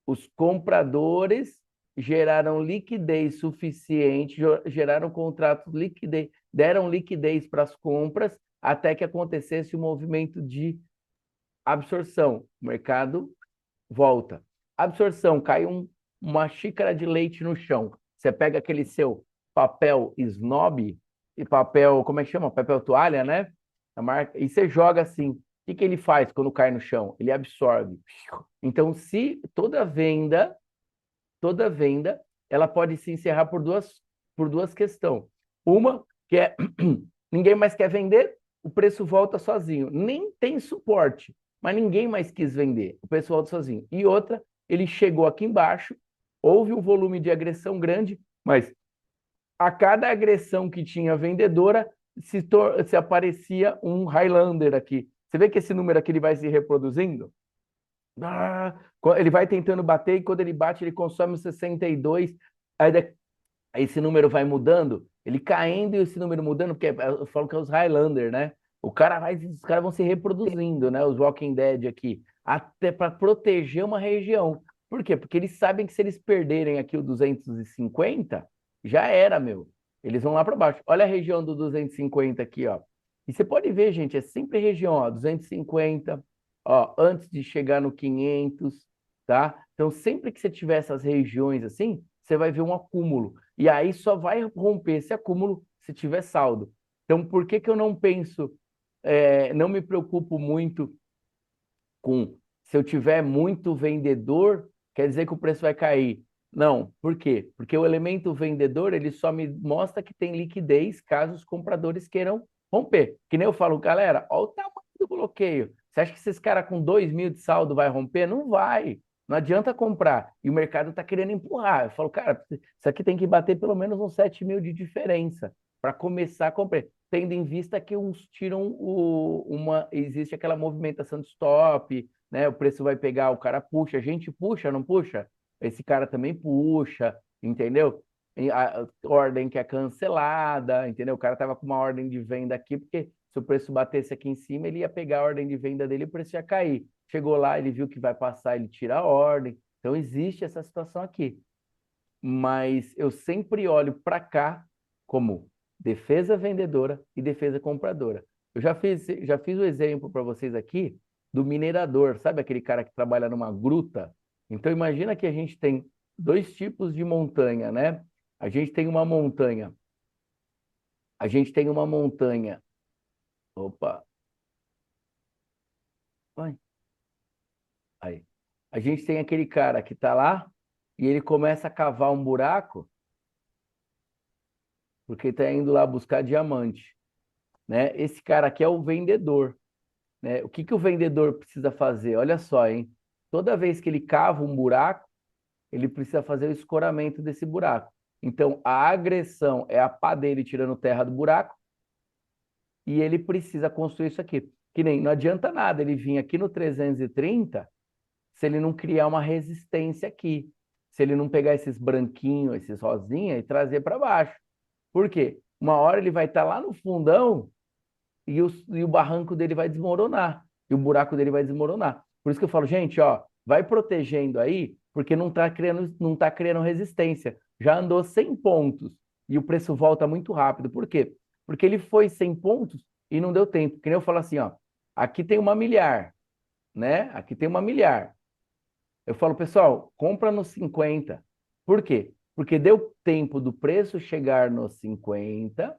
Os compradores geraram liquidez suficiente, geraram contratos liquidez, deram liquidez para as compras até que acontecesse o movimento de absorção. O mercado volta. Absorção, cai uma xícara de leite no chão. Você pega aquele seu papel snob e papel, como é que chama? Papel toalha, né? A marca, e você joga assim. O que ele faz quando cai no chão? Ele absorve. Então, se toda venda, ela pode se encerrar por duas questões. Uma, que é ninguém mais quer vender, o preço volta sozinho. Nem tem suporte, mas ninguém mais quis vender, o preço volta sozinho. E outra, ele chegou aqui embaixo, houve um volume de agressão grande, mas a cada agressão que tinha vendedora, se aparecia um Highlander aqui. Você vê que esse número aqui ele vai se reproduzindo? Ele vai tentando bater e quando ele bate, ele consome 62. Aí esse número vai mudando, ele caindo e esse número mudando, porque eu falo que é os Highlander, né? Os caras vão se reproduzindo, né? Os Walking Dead aqui, até para proteger uma região. Por quê? Porque eles sabem que se eles perderem aqui o 250, já era, meu. Eles vão lá para baixo. Olha a região do 250 aqui, ó. E você pode ver, gente, é sempre região, ó, 250, ó, antes de chegar no 500, tá? Então, sempre que você tiver essas regiões assim, você vai ver um acúmulo. E aí só vai romper esse acúmulo se tiver saldo. Então, por que eu não penso, não me preocupo muito com se eu tiver muito vendedor, quer dizer que o preço vai cair. Não, por quê? Porque o elemento vendedor, ele só me mostra que tem liquidez caso os compradores queiram romper. Que nem eu falo, galera, olha o tamanho do bloqueio. Você acha que esses caras com 2.000 de saldo vai romper? Não vai. Não adianta comprar. E o mercado está querendo empurrar. Eu falo, cara, isso aqui tem que bater pelo menos uns 7.000 de diferença para começar a comprar. Tendo em vista que uns tiram existe aquela movimentação de stop, né? O preço vai pegar, o cara puxa, a gente puxa, não puxa? Esse cara também puxa, entendeu? A ordem que é cancelada, entendeu? O cara tava com uma ordem de venda aqui, porque se o preço batesse aqui em cima, ele ia pegar a ordem de venda dele e o preço ia cair. Chegou lá, ele viu que vai passar, ele tira a ordem. Então, existe essa situação aqui. Mas eu sempre olho para cá como defesa vendedora e defesa compradora. Eu já fiz o exemplo para vocês aqui do minerador, sabe aquele cara que trabalha numa gruta? Então imagina que a gente tem dois tipos de montanha, né? A gente tem uma montanha, a gente tem uma montanha. Opa, vai, aí. A gente tem aquele cara que está lá e ele começa a cavar um buraco porque está indo lá buscar diamante, né? Esse cara aqui é o vendedor, né? O que que o vendedor precisa fazer? Olha só, hein? Toda vez que ele cava um buraco, ele precisa fazer o escoramento desse buraco. Então, a agressão é a pá dele tirando terra do buraco e ele precisa construir isso aqui. Que nem, não adianta nada ele vir aqui no 330 se ele não criar uma resistência aqui. Se ele não pegar esses branquinhos, esses rosinha e trazer para baixo. Por quê? Uma hora ele vai estar lá no fundão e o barranco dele vai desmoronar. E o buraco dele vai desmoronar. Por isso que eu falo, gente, ó, vai protegendo aí, porque não tá criando resistência. Já andou 100 pontos e o preço volta muito rápido. Por quê? Porque ele foi 100 pontos e não deu tempo. Que nem eu falo assim, ó, aqui tem uma milhar, né? Aqui tem uma milhar. Eu falo, pessoal, compra nos 50. Por quê? Porque deu tempo do preço chegar nos 50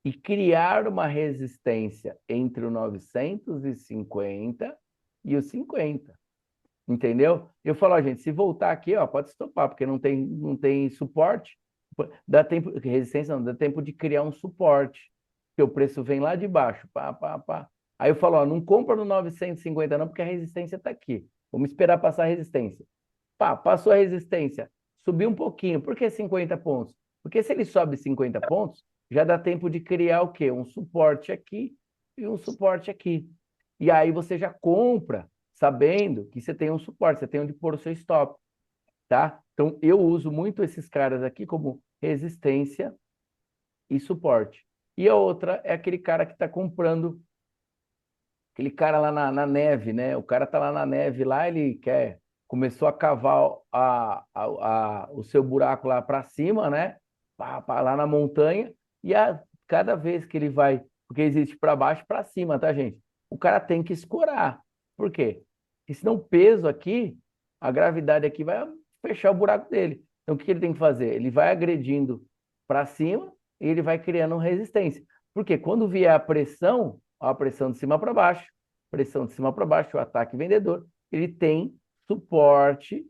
e criar uma resistência entre o 950 e o 50. Entendeu? Eu falo, ó, gente, se voltar aqui, ó, pode estopar, porque não tem suporte. Dá tempo, resistência não, dá tempo de criar um suporte, que o preço vem lá de baixo, pá, pá, pá. Aí eu falo, ó, não compra no 950 não, porque a resistência está aqui. Vamos esperar passar a resistência. Pá, passou a resistência, subiu um pouquinho. Por que 50 pontos? Porque se ele sobe 50 pontos, já dá tempo de criar o quê? Um suporte aqui e um suporte aqui. E aí você já compra sabendo que você tem um suporte, você tem onde pôr o seu stop, tá? Então eu uso muito esses caras aqui como resistência e suporte. E a outra é aquele cara que está comprando, aquele cara lá na neve, né? O cara tá lá na neve, lá ele começou a cavar o seu buraco lá para cima, né? Lá na montanha, e cada vez que ele vai, porque existe para baixo e para cima, tá, gente? O cara tem que escorar. Por quê? Porque senão o peso aqui, a gravidade aqui vai fechar o buraco dele. Então o que ele tem que fazer? Ele vai agredindo para cima e ele vai criando resistência. Porque quando vier a pressão, a pressão de cima para baixo, pressão de cima para baixo, o ataque vendedor, ele tem suporte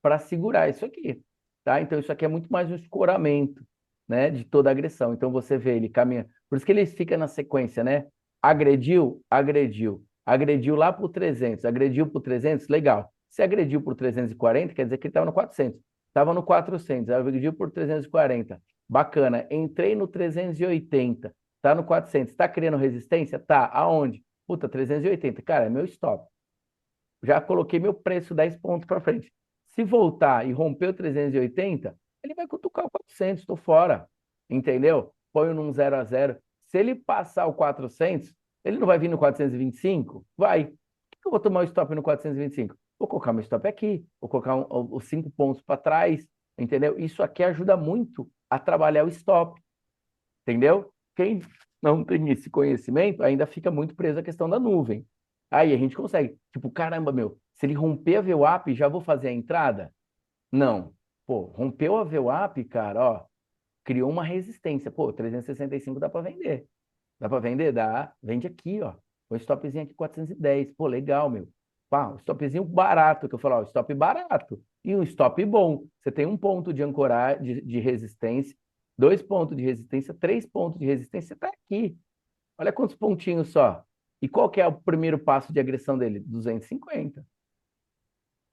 para segurar isso aqui, tá? Então isso aqui é muito mais um escoramento, né, de toda a agressão. Então você vê ele caminha, por isso que ele fica na sequência, né? Agrediu, agrediu, agrediu lá para o 300, agrediu para o 300, legal. Se agrediu por 340, quer dizer que ele estava no 400. Estava no 400, agrediu por 340. Bacana. Entrei no 380. Tá no 400. Está criando resistência? Tá. Aonde? Puta, 380. Cara, é meu stop. Já coloquei meu preço 10 pontos para frente. Se voltar e romper o 380, ele vai cutucar o 400. Estou fora. Entendeu? Põe num 0 a 0. Se ele passar o 400, ele não vai vir no 425? Vai. Por que eu vou tomar o stop no 425? Vou colocar meu stop aqui. Vou colocar os 5 pontos para trás. Entendeu? Isso aqui ajuda muito a trabalhar o stop. Entendeu? Quem não tem esse conhecimento ainda fica muito preso à questão da nuvem. Aí a gente consegue. Tipo, caramba, meu, se ele romper a VWAP, já vou fazer a entrada? Não. Pô, rompeu a VWAP, cara, ó, criou uma resistência. Pô, 365 dá para vender. Dá para vender? Dá. Vende aqui, ó. O stopzinho aqui 410. Pô, legal, meu. Pá, um stopzinho barato, que eu falo, ó, stop barato. E um stop bom. Você tem um ponto de ancoragem, de resistência, 2 pontos de resistência, 3 pontos de resistência, você tá aqui. Olha quantos pontinhos só. E qual que é o primeiro passo de agressão dele? 250.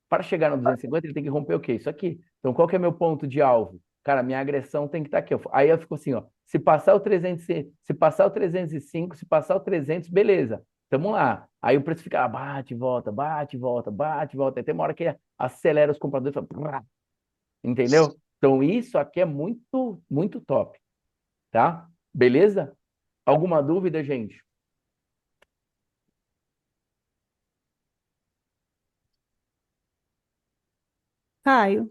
Para chegar no 250, ele tem que romper o quê? Isso aqui. Então, qual que é meu ponto de alvo? Cara, minha agressão tem que estar aqui. Aí eu fico assim, ó. Se passar o 300, se passar o 305, se passar o 300, beleza. Tamo lá. Aí o preço fica, bate, volta, bate, volta, bate, volta. Aí tem uma hora que acelera os compradores, fala, entendeu? Então, isso aqui é muito, muito top, tá? Beleza? Alguma dúvida, gente? Caio,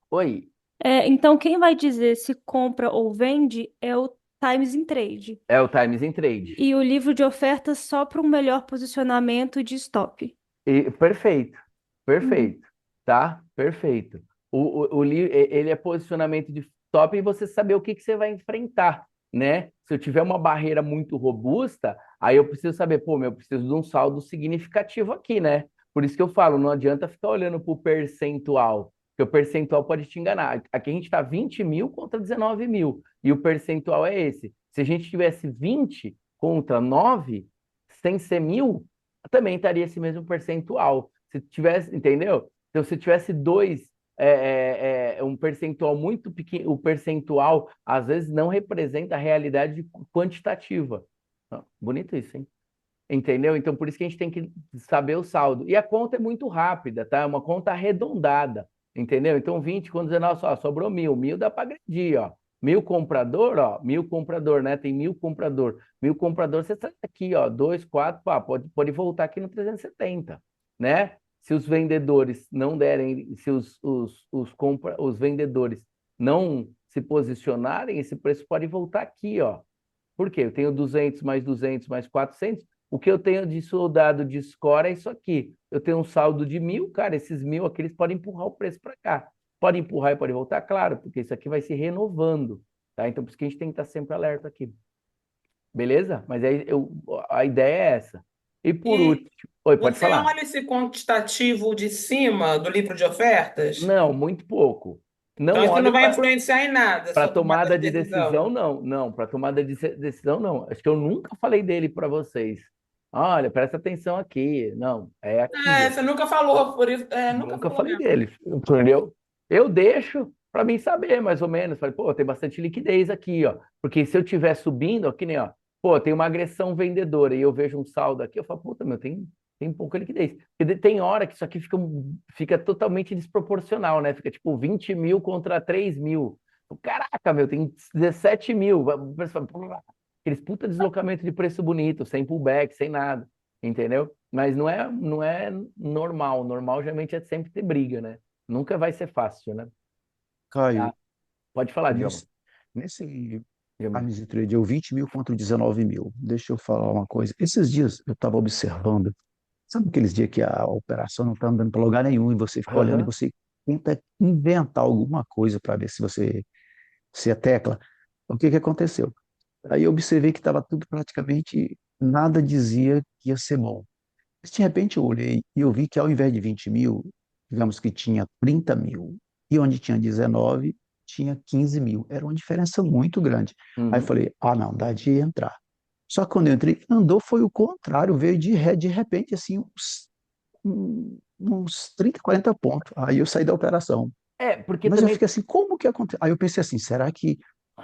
Oi. então quem vai dizer se compra ou vende é o Times in Trade. É o Times in Trade. E o livro de ofertas só para um melhor posicionamento de stop. Perfeito, Uhum. perfeito, tá? Perfeito. Ele é posicionamento de top e você saber o que que você vai enfrentar, né? Se eu tiver uma barreira muito robusta, aí eu preciso saber, pô, eu preciso de um saldo significativo aqui, né? Por isso que eu falo, não adianta ficar olhando para o percentual, porque o percentual pode te enganar. Aqui a gente está 20 mil contra 19 mil, e o percentual é esse. Se a gente tivesse 20 contra 9, sem ser mil, também estaria esse mesmo percentual. Se tivesse, entendeu? Então, se tivesse dois, um percentual muito pequeno, o percentual às vezes não representa a realidade quantitativa. Ah, bonito isso, hein? Entendeu? Então, por isso que a gente tem que saber o saldo. E a conta é muito rápida, tá? É uma conta arredondada, entendeu? Então, 20 com 19, só sobrou 1.000. 1.000 dá para agredir, ó. 1.000 comprador, ó. 1.000 comprador, né? Tem 1.000 comprador. 1.000 comprador, você sai aqui, ó. 2, 4, pá, pode voltar aqui no 370, né? Se os vendedores não derem, se os vendedores não se posicionarem, esse preço pode voltar aqui, ó. Por quê? Eu tenho 200 mais 200 mais 400. O que eu tenho de soldado de score é isso aqui. Eu tenho um saldo de 1.000, cara. Esses 1.000 aqui, eles podem empurrar o preço para cá. Pode empurrar e pode voltar, claro, porque isso aqui vai se renovando, tá? Então, por isso que a gente tem que estar sempre alerta aqui. Beleza? Mas aí a ideia é essa. E por E último... Oi, pode você falar. olha esse quantitativo de cima do livro de ofertas? Não, muito pouco. Então, Não isso não olho vai para influenciar em nada a para sua tomada tomada de de decisão, decisão. não. Não, para tomada de decisão, não. Acho que eu nunca falei dele para vocês. Olha, presta atenção aqui. Não, é aqui, É, ó. você nunca falou, por isso, nunca Nunca falou falei mesmo. dele, entendeu? Eu deixo para mim saber, mais ou menos. Falei, pô, tem bastante liquidez aqui, ó. Porque se eu estiver subindo, ó, que nem, ó, pô, tem uma agressão vendedora e eu vejo um saldo aqui, eu falo, puta, meu, tem pouca liquidez. Porque tem hora que isso aqui fica totalmente desproporcional, né? Fica tipo 20 mil contra 3 mil. Caraca, meu, tem 17 mil. O preço fala, "Pô, aqueles puta deslocamento de preço bonito, sem pullback, sem nada, entendeu? Mas não é normal. Normal geralmente é sempre ter briga, né? Nunca vai ser fácil, né? Tá? Caio, Pode falar, Diogo. nesse, nesse Diogo. Times Trade deu 20 mil contra 19 mil. Deixa eu falar uma coisa. Esses dias eu estava observando, sabe aqueles dias que a operação não está andando para lugar nenhum e você fica olhando e Aham. você tenta inventar alguma coisa para ver se você se é tecla. O que que aconteceu? Aí eu observei que estava tudo praticamente, nada dizia que ia ser bom. Mas, de repente eu olhei e eu vi que ao invés de 20 mil, digamos que tinha 30 mil, e onde tinha 19, tinha 15 mil. Era uma diferença muito grande. Aí eu Uhum. falei, ah, não, dá de entrar. Só que quando eu entrei, andou foi o contrário, veio de repente, assim, uns 30, 40 pontos. Aí eu saí da operação. Porque Mas eu também. fiquei assim, como que aconteceu? Aí eu pensei assim, será que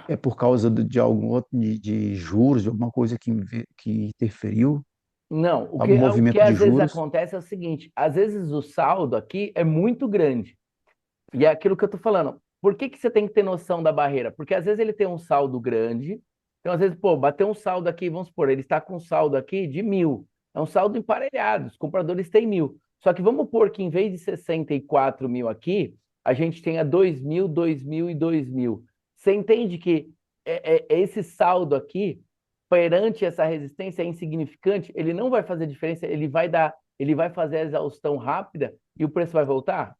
é por causa de algum outro, de juros, de alguma coisa que interferiu, Não, o algum que movimento de às vezes juros? acontece é o seguinte: às vezes o saldo aqui é muito grande. E é aquilo que eu tô falando. Por que que você tem que ter noção da barreira? Porque às vezes ele tem um saldo grande. Então, às vezes, pô, bateu um saldo aqui, vamos supor, ele está com um saldo aqui de 1.000. É um saldo emparelhado, os compradores têm 1.000. Só que vamos pôr que em vez de 64 mil aqui, a gente tenha 2.000, 2.000 e 2.000. Você entende que esse saldo aqui, perante essa resistência, é insignificante? Ele não vai fazer diferença, ele vai fazer a exaustão rápida e o preço vai voltar?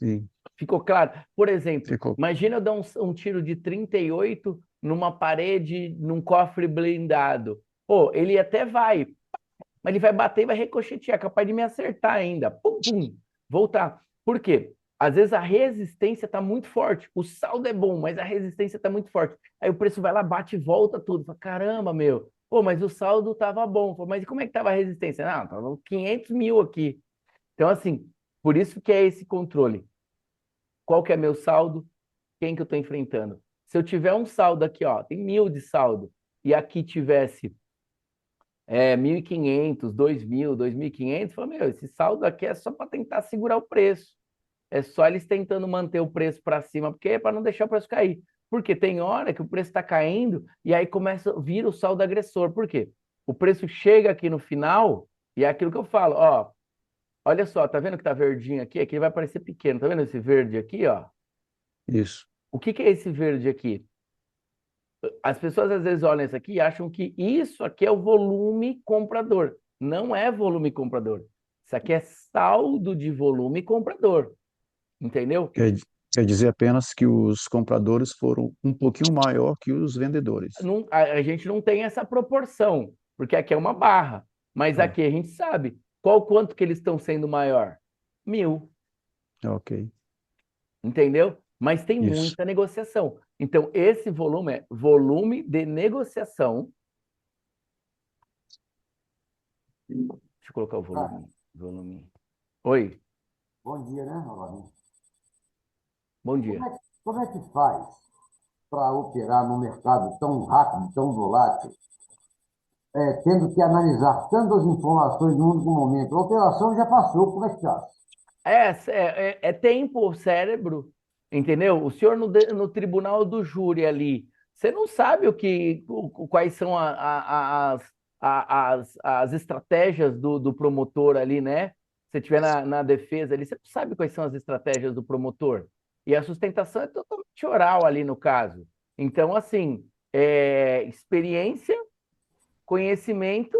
Sim, Ficou claro? Por exemplo, ficou. imagina eu dar um tiro de 38 numa parede, num cofre blindado. Pô, ele até vai, mas ele vai bater e vai ricochetear, capaz de me acertar ainda. Pum, pum, voltar. Por quê? Às vezes a resistência está muito forte. O saldo é bom, mas a resistência está muito forte. Aí o preço vai lá, bate e volta tudo. Fala, caramba, meu. Pô, mas o saldo estava bom. Fala, mas e como é que estava a resistência? Não, estava 500 mil aqui. Então, assim, por isso que é esse controle. Qual que é meu saldo? Quem que eu estou enfrentando? Se eu tiver um saldo aqui, ó, tem 1.000 de saldo, e aqui tivesse 1.500, 2.000, 2.500, fala, meu, esse saldo aqui é só para tentar segurar o preço. É só eles tentando manter o preço para cima, porque é para não deixar o preço cair. Porque tem hora que o preço está caindo e aí começa a vir o saldo agressor. Por quê? O preço chega aqui no final e é aquilo que eu falo, ó, olha só, tá vendo que tá verdinho aqui? Aqui vai parecer pequeno, tá vendo esse verde aqui, ó? Isso. O que que é esse verde aqui? As pessoas às vezes olham isso aqui e acham que isso aqui é o volume comprador. Não é volume comprador. Isso aqui é saldo de volume comprador. Entendeu? Quer dizer apenas que os compradores foram um pouquinho maior que os vendedores. A gente não tem essa proporção, porque aqui é uma barra. Mas Ah, aqui a gente sabe quanto que eles estão sendo maior. 1.000, ok. entendeu? Mas tem Isso. muita negociação. Então, esse volume é volume de negociação. Deixa eu colocar o volume. Oi, Bom dia, né, novamente? bom dia. Como é que faz para operar num mercado tão rápido, tão volátil, tendo que analisar tantas informações num único momento? A operação já passou, como é que está? É tempo, o cérebro, entendeu? O senhor no tribunal do júri ali, você não sabe quais são as estratégias do promotor ali, né? Se estiver na defesa ali, você não sabe quais são as estratégias do promotor. E a sustentação é totalmente oral ali no caso. Então, assim, experiência, conhecimento,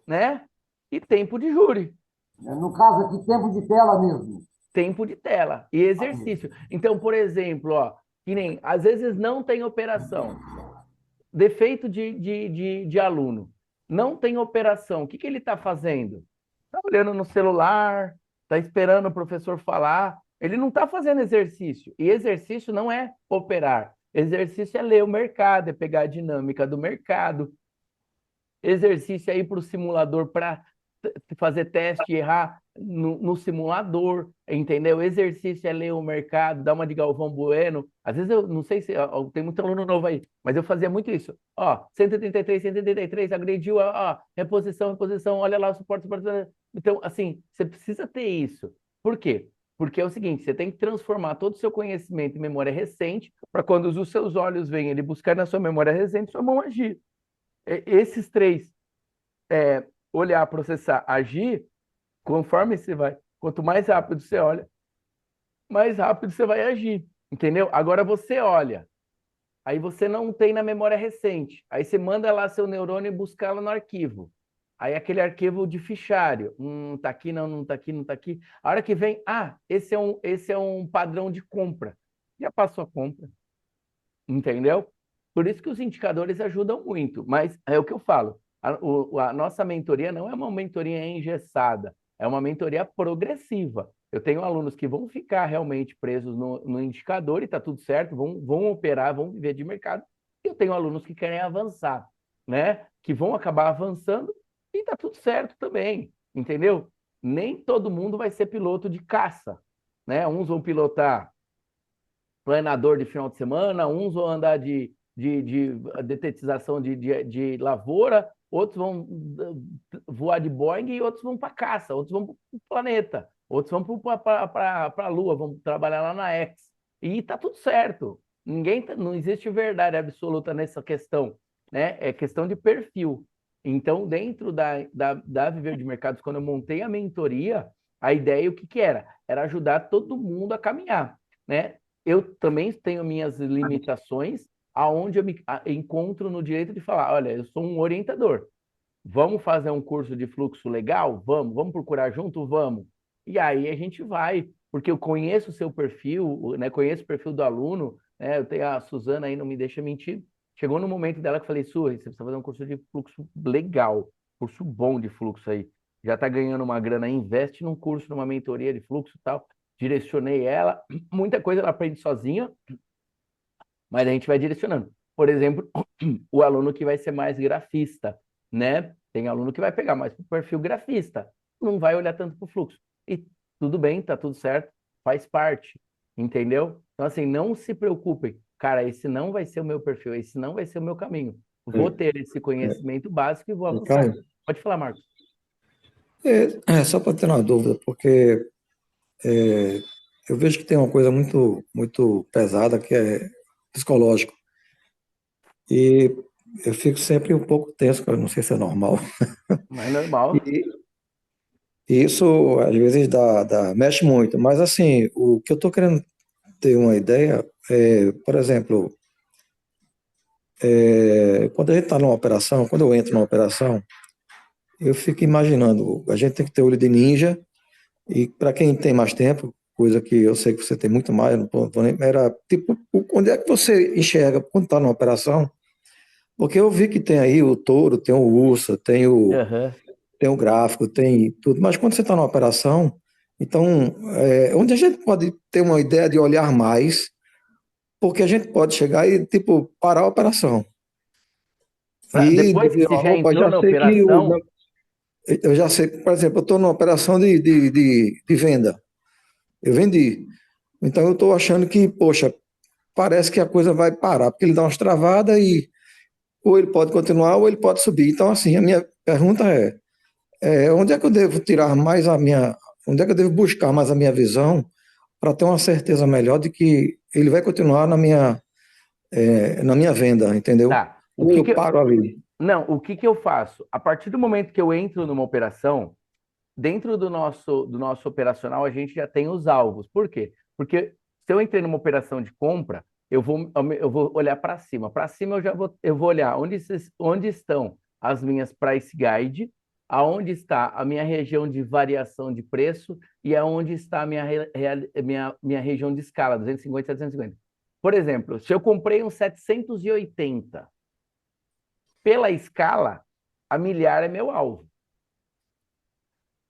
né? E tempo de júri. No caso aqui, tempo de tela mesmo. Tempo de tela e exercício. Então, por exemplo, ó, que nem às vezes não tem operação, defeito de aluno, não tem operação, o que ele está fazendo? Está olhando no celular, está esperando o professor falar, ele não está fazendo exercício. E exercício não é operar, exercício é ler o mercado, é pegar a dinâmica do mercado, exercício é ir para o simulador para fazer teste e errar no simulador, entendeu? Exercício é ler o mercado, dar uma de Galvão Bueno. Às vezes eu não sei se tem muito aluno novo aí, mas eu fazia muito isso. Ó, 133, 133, agrediu, ó, reposição, olha lá o suporte. Então, assim, você precisa ter isso. Por quê? Porque é o seguinte, você tem que transformar todo o seu conhecimento em memória recente para quando os seus olhos vêm ele buscar na sua memória recente, sua mão agir. Esses três, olhar, processar, agir, conforme você vai, quanto mais rápido você olha, mais rápido você vai agir, entendeu? Agora você olha, aí você não tem na memória recente, aí você manda lá seu neurônio buscar lá no arquivo, aí aquele arquivo de fichário, tá aqui, não tá aqui, não tá aqui, a hora que vem, esse é um padrão de compra, já passou a compra, entendeu? Por isso que os indicadores ajudam muito, mas é o que eu falo, a nossa mentoria não é uma mentoria engessada, é uma mentoria progressiva. Eu tenho alunos que vão ficar realmente presos no indicador e está tudo certo, vão operar, vão viver de mercado. E eu tenho alunos que querem avançar, né? Que vão acabar avançando e está tudo certo também, entendeu? Nem todo mundo vai ser piloto de caça, né? Uns vão pilotar planador de final de semana, uns vão andar de detetização de lavoura, outros vão voar de Boeing e outros vão para caça, outros vão para o planeta, outros vão para a Lua, vão trabalhar lá na X. E tá tudo certo. Não existe verdade absoluta nessa questão, né? É questão de perfil. Então, dentro da Viver de Mercados, quando eu montei a mentoria, a ideia o que era? Era ajudar todo mundo a caminhar, né? Eu também tenho minhas limitações, aonde eu me encontro no direito de falar, olha, eu sou um orientador. Vamos fazer um curso de fluxo legal? Vamos procurar junto? Vamos. E aí a gente vai, porque eu conheço o seu perfil, né? Conheço o perfil do aluno, né? Eu tenho a Suzana aí, não me deixa mentir. Chegou no momento dela que eu falei, Su, você precisa fazer um curso de fluxo legal, curso bom de fluxo aí. Já está ganhando uma grana, investe num curso, numa mentoria de fluxo e tal. Direcionei ela, muita coisa ela aprende sozinha, mas a gente vai direcionando. Por exemplo, o aluno que vai ser mais grafista, né? Tem aluno que vai pegar mais para o perfil grafista, não vai olhar tanto para o fluxo. E tudo bem, tá tudo certo, faz parte, entendeu? Então, assim, não se preocupem. Cara, esse não vai ser o meu perfil, esse não vai ser o meu caminho. Vou ter esse conhecimento básico e vou avançar. Caio, Pode falar, Marcos. só para ter uma dúvida, porque eu vejo que tem uma coisa muito, muito pesada que é psicológico. E eu fico sempre um pouco tenso, cara, não sei se é normal. Mas é normal. E isso às vezes mexe muito. Mas assim, o que eu estou querendo ter uma ideia é, por exemplo, quando a gente está numa operação, quando eu entro numa operação, eu fico imaginando, a gente tem que ter olho de ninja, e para quem tem mais tempo, coisa que eu sei que você tem muito mais, eu não tô nem, era tipo, onde é que você enxerga quando está numa operação? Porque eu vi que tem aí o touro, tem o urso, Aham. tem o gráfico, tem tudo, mas quando você está numa operação, então, onde a gente pode ter uma ideia de olhar mais, porque a gente pode chegar e, tipo, parar a operação. E Depois que dizer, você ó, já opa, entrou já na sei que operação, eu já sei, por exemplo, eu estou numa operação de venda. Eu vendi. Então eu estou achando que, poxa, parece que a coisa vai parar, porque ele dá umas travadas e ou ele pode continuar ou ele pode subir. Então, assim, a minha pergunta onde é que eu devo tirar mais onde é que eu devo buscar mais a minha visão para ter uma certeza melhor de que ele vai continuar na minha venda, entendeu? tá. Ou eu paro ali. Não, o que que eu faço? A partir do momento que eu entro numa operação, dentro do nosso operacional, a gente já tem os alvos. Por quê? Porque se eu entrei numa operação de compra, eu vou olhar para cima. Para cima eu vou olhar onde estão as minhas price guide, aonde está a minha região de variação de preço e aonde está a minha região de escala, 250, 750. Por exemplo, se eu comprei um 780, pela escala, a milhar é meu alvo.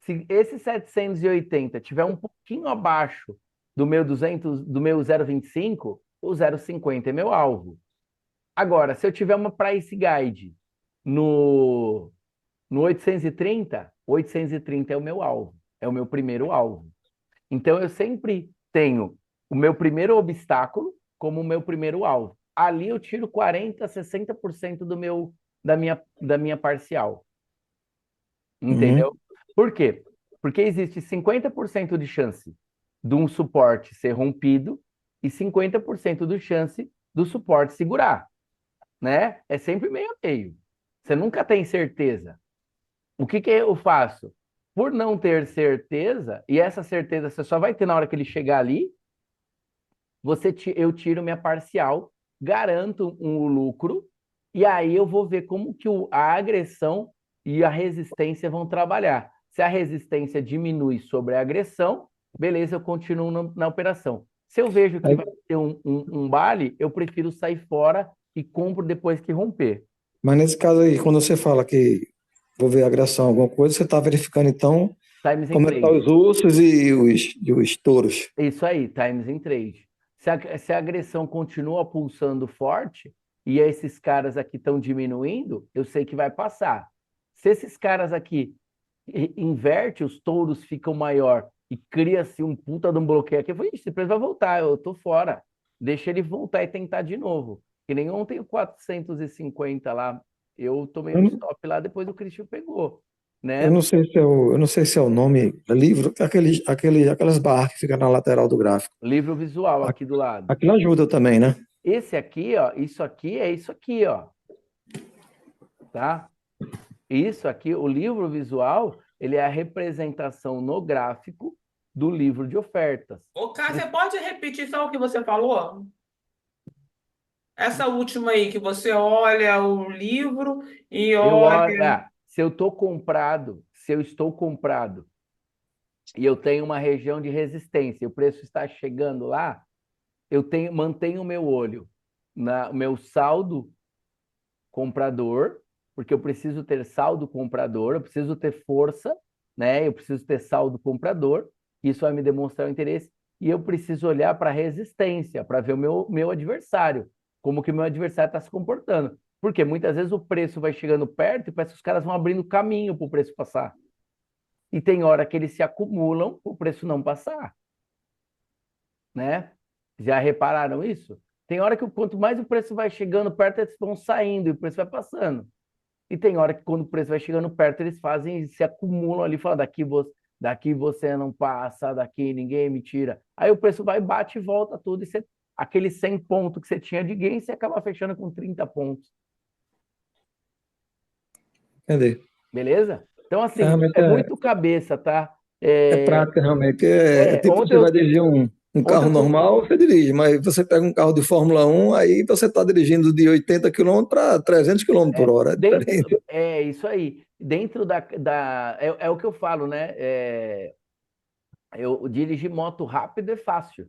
Se esse 780 tiver um pouquinho abaixo do meu 200, do meu 0,25, o 0,50 é meu alvo. Agora, se eu tiver uma price guide no 830, 830 é o meu alvo, é o meu primeiro alvo. Então eu sempre tenho o meu primeiro obstáculo como o meu primeiro alvo. Ali eu tiro 40, 60% da minha parcial. Uhum, Entendeu? Por quê? Porque existe 50% de chance de um suporte ser rompido e 50% de chance do suporte segurar, né? É sempre meio a meio. Você nunca tem certeza. O que que eu faço? Por não ter certeza, e essa certeza você só vai ter na hora que ele chegar ali, eu tiro minha parcial, garanto um lucro, e aí eu vou ver como que a agressão e a resistência vão trabalhar. Se a resistência diminui sobre a agressão, beleza, eu continuo na operação. Se eu vejo que Aí, vai ter um baile, eu prefiro sair fora e compro depois que romper. mas nesse caso aí, quando você fala que vou ver agressão, alguma coisa, você está verificando então Times em como é que estão trade. os ursos e os touros. Isso aí, times em trade. Se a agressão continua pulsando forte e esses caras aqui estão diminuindo, eu sei que vai passar. Se esses caras aqui inverte, os touros ficam maior e cria-se um puta de um bloqueio aqui, eu falei, esse preço vai voltar, eu tô fora. Deixa ele voltar e tentar de novo. Que nem ontem o 450 lá, eu tomei Eu, um não- stop lá, depois o Christian pegou, eu né? não sei se é o nome livro, aquelas barras que ficam na lateral do gráfico. Livro visual aqui do lado. Aquilo ajuda também, né? Esse aqui, ó, isso aqui é isso aqui, ó, tá? Isso aqui, o livro visual, ele é a representação no gráfico do livro de ofertas. Ô, Cássio, você pode repetir só o que você falou? Essa última aí, que você olha o livro e olha. Se eu estou comprado e eu tenho uma região de resistência, e o preço está chegando lá, mantenho o meu olho no meu saldo comprador, porque eu preciso ter saldo comprador, eu preciso ter força, né? Eu preciso ter saldo comprador, isso vai me demonstrar o interesse, e eu preciso olhar para a resistência, para ver o meu adversário, como que o meu adversário está se comportando. Porque muitas vezes o preço vai chegando perto e parece que os caras vão abrindo caminho para o preço passar. E tem hora que eles se acumulam para o preço não passar, né? Já repararam isso? Tem hora que quanto mais o preço vai chegando perto, eles vão saindo e o preço vai passando. E tem hora que quando o preço vai chegando perto, eles fazem, se acumulam ali, falam, daqui você não passa, daqui ninguém me tira. Aí o preço vai, bate e volta tudo, e aquele 100 pontos que você tinha de gain, você acaba fechando com 30 pontos. Entender. Beleza? Então, assim, Realmente é muito cabeça, tá? é prática, realmente. É, Tipo, ontem você eu, vai dirigir Um Outra carro coisa, normal você dirige, mas você pega um carro de Fórmula 1, aí você está dirigindo de 80 km para 300 km por hora, é diferente. é isso aí. Dentro é o que eu falo, né? Eu dirigir moto rápido é fácil.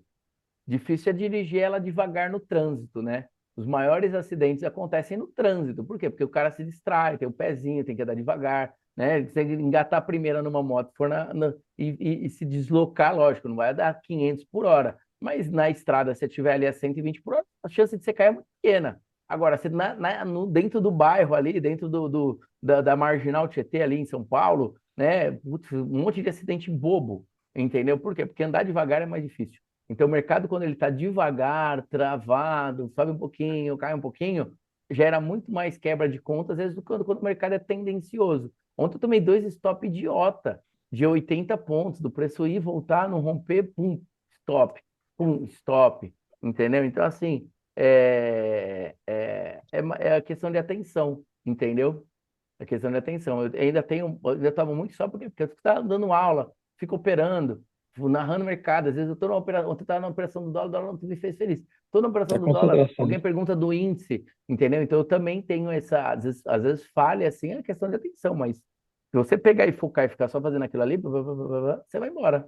Difícil é dirigir ela devagar no trânsito, né? Os maiores acidentes acontecem no trânsito. Por quê? Porque o cara se distrai, tem o pezinho, tem que andar devagar, né? Você tem que engatar a primeira numa moto, for e se deslocar, lógico, não vai dar 500 por hora. Mas na estrada, se você estiver ali a 120 por hora, a chance de você cair é muito pequena. Agora, você dentro do bairro ali, dentro da Marginal Tietê ali em São Paulo, né? Putz, um monte de acidente bobo, entendeu? Por quê? Porque andar devagar é mais difícil. Então, o mercado, quando ele está devagar, travado, sobe um pouquinho, cai um pouquinho, gera muito mais quebra de conta, às vezes, do que quando o mercado é tendencioso. Ontem eu tomei 2 stop idiota, de 80 pontos, do preço ir, voltar, não romper, pum, stop, entendeu? Então, assim, é a questão de atenção, entendeu? É questão de atenção. Eu ainda tomo muito só porque eu estava dando aula, fico operando, narrando mercado. Às vezes eu estou ontem estava na operação do dólar não me fez feliz. Estou na operação É do dólar, concentração. alguém pergunta do índice, entendeu? Então eu também tenho às vezes falha assim, é questão de atenção, mas se você pegar e focar e ficar só fazendo aquilo ali, blá, blá, blá, blá, blá, você vai embora,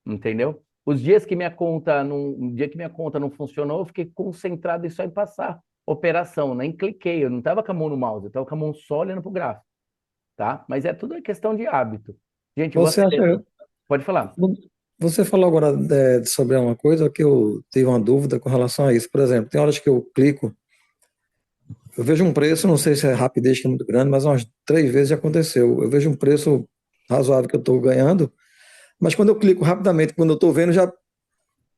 entendeu? Os dias que minha conta não, um dia que minha conta não funcionou, eu fiquei concentrado em só em passar operação, nem cliquei, eu não estava com a mão no mouse, eu estava com a mão só olhando para o gráfico, tá? Mas é tudo questão de hábito. Gente, eu vou Você atender. acha, Pode falar. você falou agora sobre uma coisa que eu tive uma dúvida com relação a isso. Por exemplo, tem horas que eu clico, eu vejo um preço, não sei se é rapidez que é muito grande, mas umas 3 vezes já aconteceu. Eu vejo um preço razoável que eu estou ganhando, mas quando eu clico rapidamente, quando eu estou vendo, já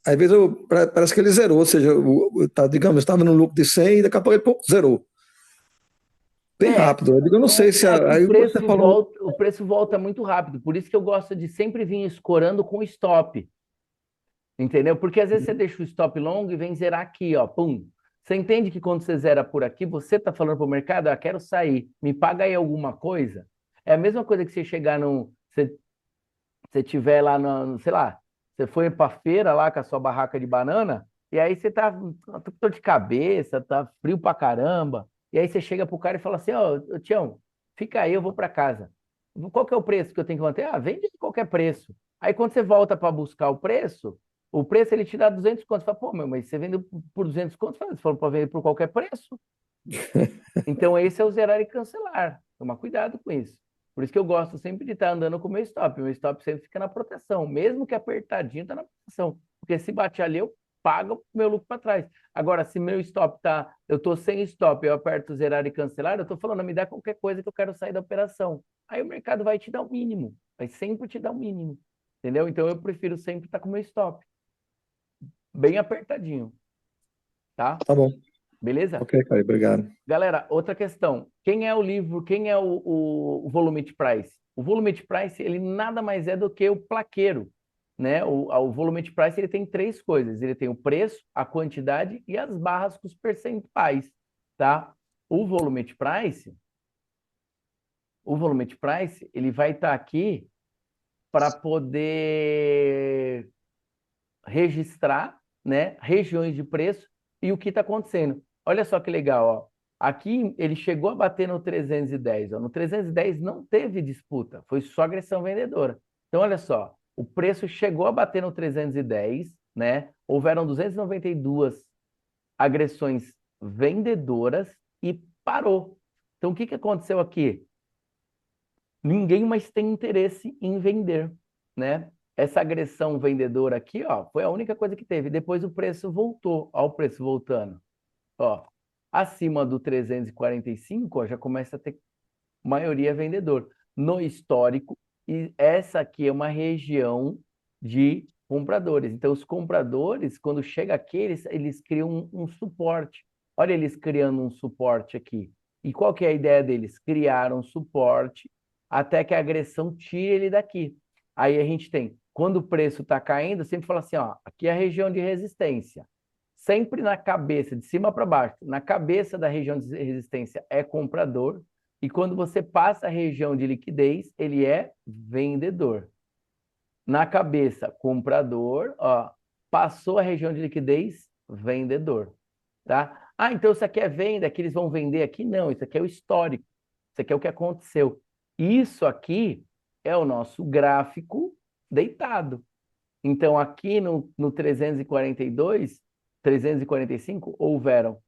às vezes parece que ele zerou, ou seja, digamos, eu estava no lucro de 100 e daqui a pouco ele zerou. Bem É, rápido. Eu não sei se. que Aí você falou. o preço volta muito rápido. Por isso que eu gosto de sempre vir escorando com stop. Entendeu? Porque às vezes você deixa o stop longo e vem zerar aqui, ó, pum. Você entende que quando você zera por aqui, você está falando para o mercado, ah, quero sair, me paga aí alguma coisa? É a mesma coisa que você chegar num. Você tiver lá, sei lá, você foi para feira lá com a sua barraca de banana, e aí você tá com dor de cabeça, tá frio pra caramba, e aí você chega pro cara e fala assim, ó, Tião, fica aí, eu vou para casa. Qual que é o preço que eu tenho que manter? Ah, vende de qualquer preço. Aí quando você volta para buscar o preço ele te dá 200 contos. Você fala, pô, meu, mas você vende por 200 contos? Você falou para vender por qualquer preço. Então esse é o zerar e cancelar. Toma cuidado com isso. Por isso que eu gosto sempre de estar andando com o meu stop. O meu stop sempre fica na proteção, mesmo que apertadinho, está na proteção. Porque se bater ali, eu pago o meu lucro para trás. Agora, se meu stop tá, eu estou sem stop, eu aperto zerar e cancelar, eu estou falando, me dá qualquer coisa que eu quero sair da operação. Aí o mercado vai te dar o mínimo, vai sempre te dar o mínimo. Entendeu? Então eu prefiro sempre estar com o meu stop bem apertadinho, tá? Tá bom. Beleza? Ok, Caio, obrigado. Galera, outra questão. Quem é o volume price? O volume price, ele nada mais é do que o plaqueiro, né? O volume price, ele tem 3 coisas. Ele tem o preço, a quantidade e as barras com os percentuais, tá? O volume price, ele vai estar aqui para poder registrar, né, regiões de preço e o que está acontecendo. Olha só que legal, ó. Aqui ele chegou a bater no 310, ó. No 310 não teve disputa, foi só agressão vendedora. Então, olha só, o preço chegou a bater no 310, né? Houveram 292 agressões vendedoras e parou. Então, o que aconteceu aqui? Ninguém mais tem interesse em vender, né? Essa agressão vendedora aqui, ó, foi a única coisa que teve. Depois o preço voltou, ó, o preço voltando. Ó, acima do 345, ó, já começa a ter maioria vendedor. No histórico, e essa aqui é uma região de compradores. Então, os compradores, quando chega aqui, eles criam um suporte. Olha eles criando um suporte aqui. E qual que é a ideia deles? Criar um suporte até que a agressão tire ele daqui. Aí a gente tem, quando o preço está caindo, sempre fala assim, ó, aqui é a região de resistência. Sempre na cabeça, de cima para baixo, na cabeça da região de resistência é comprador, e quando você passa a região de liquidez, ele é vendedor. Na cabeça, comprador, ó, Passou a região de liquidez, vendedor, tá? Ah, então isso aqui é venda, que eles vão vender aqui? Não, isso aqui é o histórico. Isso aqui é o que aconteceu. Isso aqui é o nosso gráfico deitado. Então, aqui no 342, 345, houveram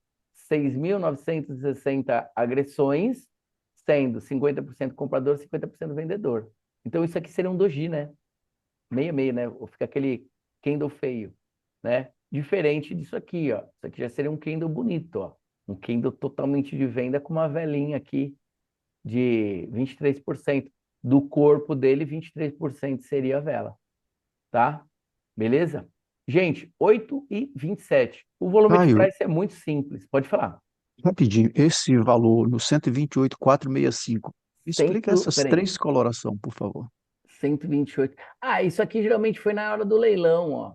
6.960 agressões, sendo 50% comprador, 50% vendedor. Então, isso aqui seria um doji, né? Meio a meio, né? Fica aquele candle feio, né? Diferente disso aqui, ó. Isso aqui já seria um candle bonito, ó. Um candle totalmente de venda com uma velinha aqui de 23%. Do corpo dele, 23% seria a vela, tá? Beleza? Gente, 8h27. O volume de Caio, price é muito simples. Pode falar. rapidinho, esse valor no 128,465, explica essas Peraí. três colorações, por favor. 128. Ah, isso aqui geralmente foi na hora do leilão, ó.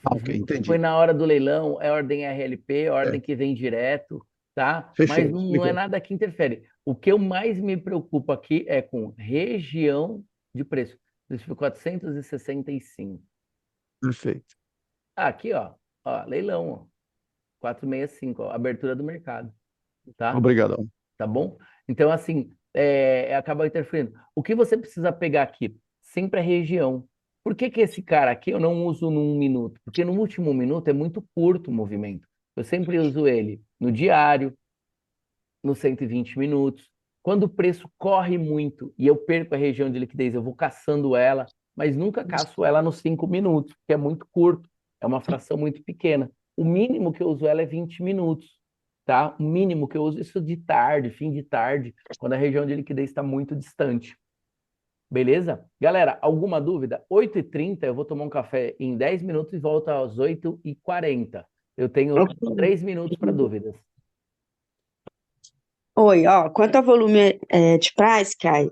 Ah, ok, entendi. Foi na hora do leilão, é ordem RLP, ordem É, que vem direto, tá? fechou, Mas não é explicou. nada que interfere. O que eu mais me preocupo aqui é com região de preço. Isso ficou 465. Perfeito. Ah, aqui, ó. Ó, leilão, ó. 465, ó, abertura do mercado, tá? Obrigadão. Tá bom? Então, assim, acaba interferindo. O que você precisa pegar aqui? Sempre a região. Por que que esse cara aqui eu não uso num minuto? Porque no último minuto é muito curto o movimento. Eu sempre uso ele no diário, no 120 minutos. Quando o preço corre muito e eu perco a região de liquidez, eu vou caçando ela, mas nunca caço ela nos 5 minutos, porque é muito curto, é uma fração muito pequena. O mínimo que eu uso ela é 20 minutos, tá? O mínimo que eu uso isso de tarde, fim de tarde, quando a região de liquidez está muito distante. Beleza? Galera, alguma dúvida? 8h30, eu vou tomar um café em 10 minutos e volto às 8h40. Eu tenho 3 minutos para dúvidas. Oi, ó, quanto ao volume de price, Caio,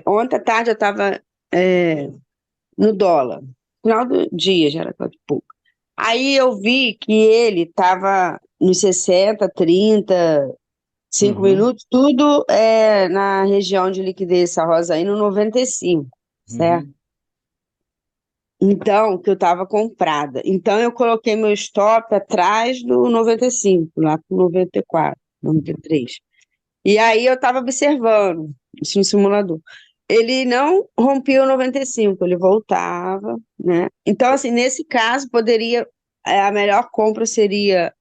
ontem à tarde eu estava no dólar, final do dia já era 4 e pouco. Aí eu vi que ele estava nos 60, 30, 5 Uhum, minutos, tudo na região de liquidez, essa rosa aí, no 95, certo? uhum. Então, que eu estava comprada. Então, eu coloquei meu stop atrás do 95, lá pro 94, 93. E aí eu estava observando isso no simulador. Ele não rompia o 95, ele voltava, né? Então, assim, nesse caso, poderia. A melhor compra seria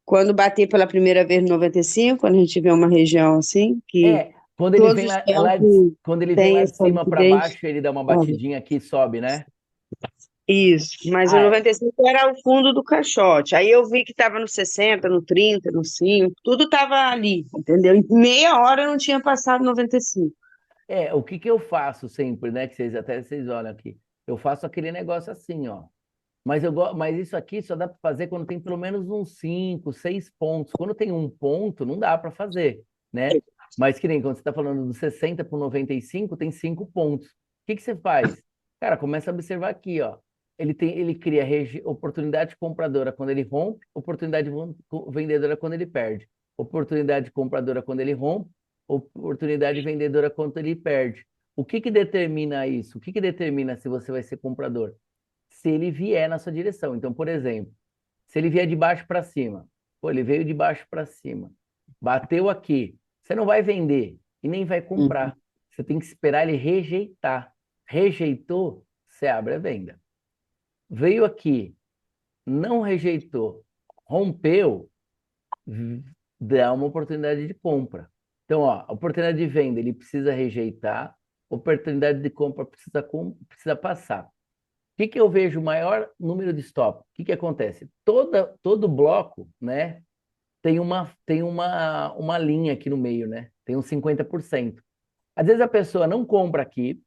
quando bater pela primeira vez no 95, quando a gente vê uma região assim, que Quando ele todos vem os lá, tempos quando ele vem tem lá de essa cima para liquidez. baixo, ele dá uma Olha, batidinha aqui e sobe, né? isso, mas o Ah, 95 era o fundo do caixote. Aí eu vi que estava no 60, no 30, no 5, tudo estava ali, entendeu? Em meia hora eu não tinha passado 95. o que que eu faço sempre, né? Que vocês olham aqui. Eu faço aquele negócio assim, ó. Mas isso aqui só dá para fazer quando tem pelo menos uns 5, 6 pontos. Quando tem um ponto, não dá para fazer, né? Mas que nem quando você está falando do 60 para o 95, tem 5 pontos. O que que você faz? Cara, começa a observar aqui, ó. Ele cria oportunidade compradora quando ele rompe, oportunidade vendedora quando ele perde. Oportunidade compradora quando ele rompe, oportunidade vendedora quando ele perde. O que que determina isso? O que que determina se você vai ser comprador? Se ele vier na sua direção. Então, por exemplo, se ele vier de baixo para cima, pô, ele veio de baixo para cima, bateu aqui, você não vai vender e nem vai Uhum. comprar. Você tem que esperar ele rejeitar. Rejeitou, você abre a venda. Veio aqui, não rejeitou, rompeu, dá uma oportunidade de compra. Então, ó, a oportunidade de venda ele precisa rejeitar, oportunidade de compra precisa passar. O que que eu vejo maior número de stop? O que que acontece? Todo bloco, né, tem uma linha aqui no meio, né? Tem uns 50%. Às vezes a pessoa não compra aqui,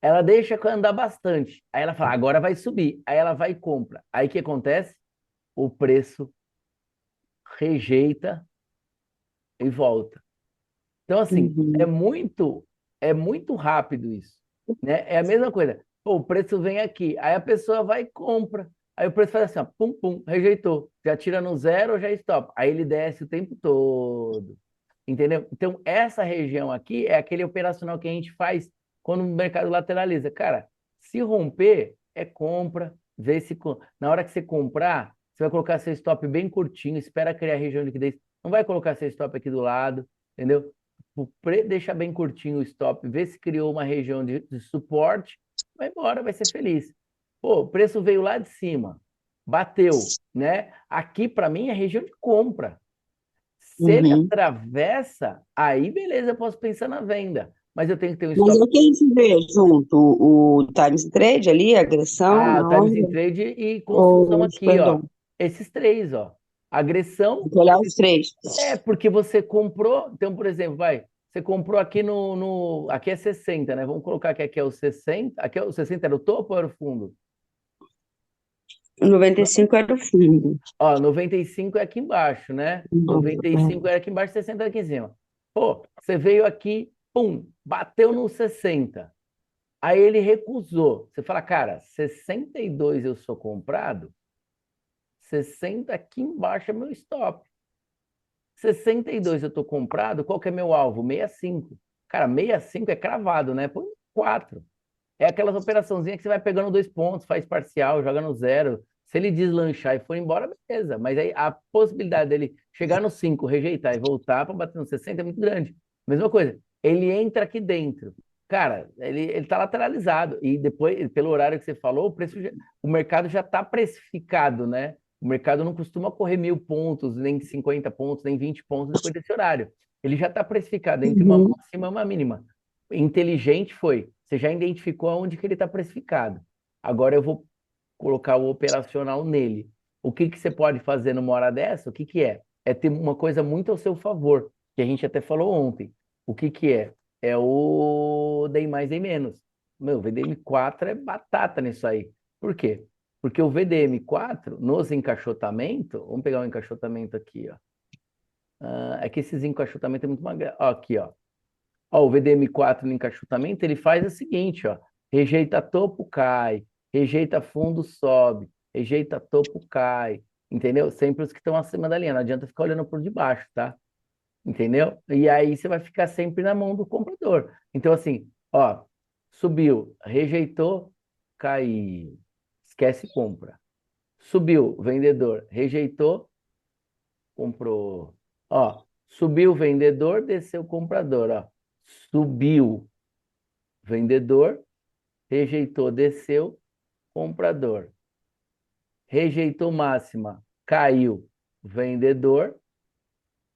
ela deixa andar bastante. Aí ela fala, agora vai subir. Aí ela vai e compra. Aí o que acontece? O preço rejeita e volta. Então, assim, Uhum. é muito rápido isso, né? É a mesma coisa. Pô, o preço vem aqui, aí a pessoa vai e compra. Aí o preço faz assim, ó, pum, pum, rejeitou. Já tira no zero, já stop. Aí ele desce o tempo todo. Entendeu? Então, essa região aqui é aquele operacional que a gente faz quando o mercado lateraliza. Cara, se romper, é compra. Vê se na hora que você comprar, você vai colocar seu stop bem curtinho, espera criar a região de liquidez. Não vai colocar seu stop aqui do lado, entendeu? Deixa bem curtinho o stop, vê se criou uma região de suporte, vai embora, vai ser feliz. Pô, o preço veio lá de cima, bateu, né? Aqui, para mim, é região de compra. Se ele Uhum. atravessa, aí beleza, eu posso pensar na venda. Mas eu tenho que ter um Mas stop. é o que a gente vê junto, o Times Trade ali, a agressão Ah, o na Times in hora, Trade e construção ou, aqui, ó. perdão, Esses três, ó. Agressão tem que olhar os três. é porque você comprou. Então, por exemplo, você comprou aqui aqui é 60, né? Vamos colocar que aqui é o 60. Aqui é o 60 era o topo ou era o fundo? O 95 era o fundo. Ó, 95 é aqui embaixo, né? Uhum. 95 era aqui embaixo, 60 é aqui em cima. Pô, você veio aqui, pum, bateu no 60. Aí ele recusou. Você fala, cara, 62 eu sou comprado, 60 aqui embaixo é meu stop. 62 eu tô comprado, qual que é meu alvo? 65. Cara, 65 é cravado, né? Põe 4. É aquelas operaçãozinhas que você vai pegando 2 pontos, faz parcial, joga no zero. Se ele deslanchar e for embora, beleza. Mas aí a possibilidade dele chegar no 5, rejeitar e voltar para bater no 60 é muito grande. Mesma coisa, ele entra aqui dentro. Cara, ele tá lateralizado. E depois, pelo horário que você falou, o mercado já está precificado, né? O mercado não costuma correr 1.000 pontos, nem 50 pontos, nem 20 pontos depois desse horário. Ele já está precificado entre uma Uhum. máxima e uma mínima. Inteligente foi. Você já identificou aonde que ele está precificado. Agora eu vou colocar o operacional nele. O que que você pode fazer numa hora dessa? O que que é? É ter uma coisa muito ao seu favor, que a gente até falou ontem. O que que é? É o Dei Mais, Dei Menos. Meu, VDM4 é batata nisso aí. Por quê? Porque o VDM4, nos encaixotamentos, vamos pegar um encaixotamento aqui, ó. É que esses encaixotamentos é muito magro. Ó, aqui, ó. Ó, o VDM4 no encaixotamento, ele faz o seguinte, ó. Rejeita topo, cai. Rejeita fundo, sobe. Rejeita topo, cai. Entendeu? Sempre os que estão acima da linha. Não adianta ficar olhando por debaixo, tá? Entendeu? E aí você vai ficar sempre na mão do comprador. Então, assim, ó, subiu, rejeitou, caiu. Esquece compra. Subiu, vendedor, rejeitou, comprou. Ó, subiu, vendedor, desceu, comprador, ó. Subiu, vendedor, rejeitou, desceu, comprador. Rejeitou máxima, caiu, vendedor,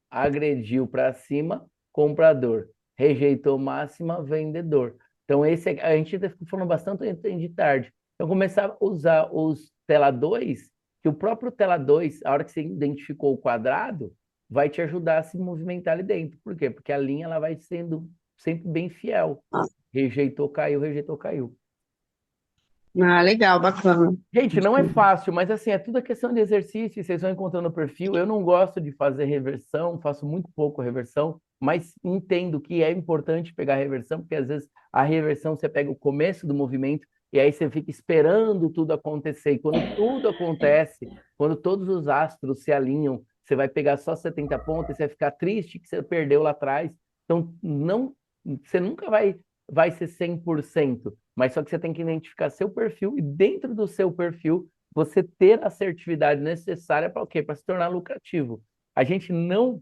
agrediu para cima, comprador. Rejeitou máxima, vendedor. Então, a gente está falando bastante de tarde. Então, começar a usar os tela 2, que o próprio tela 2, a hora que você identificou o quadrado, vai te ajudar a se movimentar ali dentro. Por quê? Porque a linha ela vai sendo sempre bem fiel. Rejeitou, caiu, rejeitou, caiu. Ah, legal, bacana. Gente, não é fácil, mas assim, é tudo questão de exercício, e vocês vão encontrando o perfil. Eu não gosto de fazer reversão, faço muito pouco reversão, mas entendo que é importante pegar a reversão, porque às vezes a reversão você pega o começo do movimento e aí você fica esperando tudo acontecer. E quando tudo acontece, quando todos os astros se alinham, você vai pegar só 70 pontos e você vai ficar triste que você perdeu lá atrás. Então, não, você nunca vai ser 100%. Mas só que você tem que identificar seu perfil e dentro do seu perfil você ter a assertividade necessária para o quê? Para se tornar lucrativo. A gente não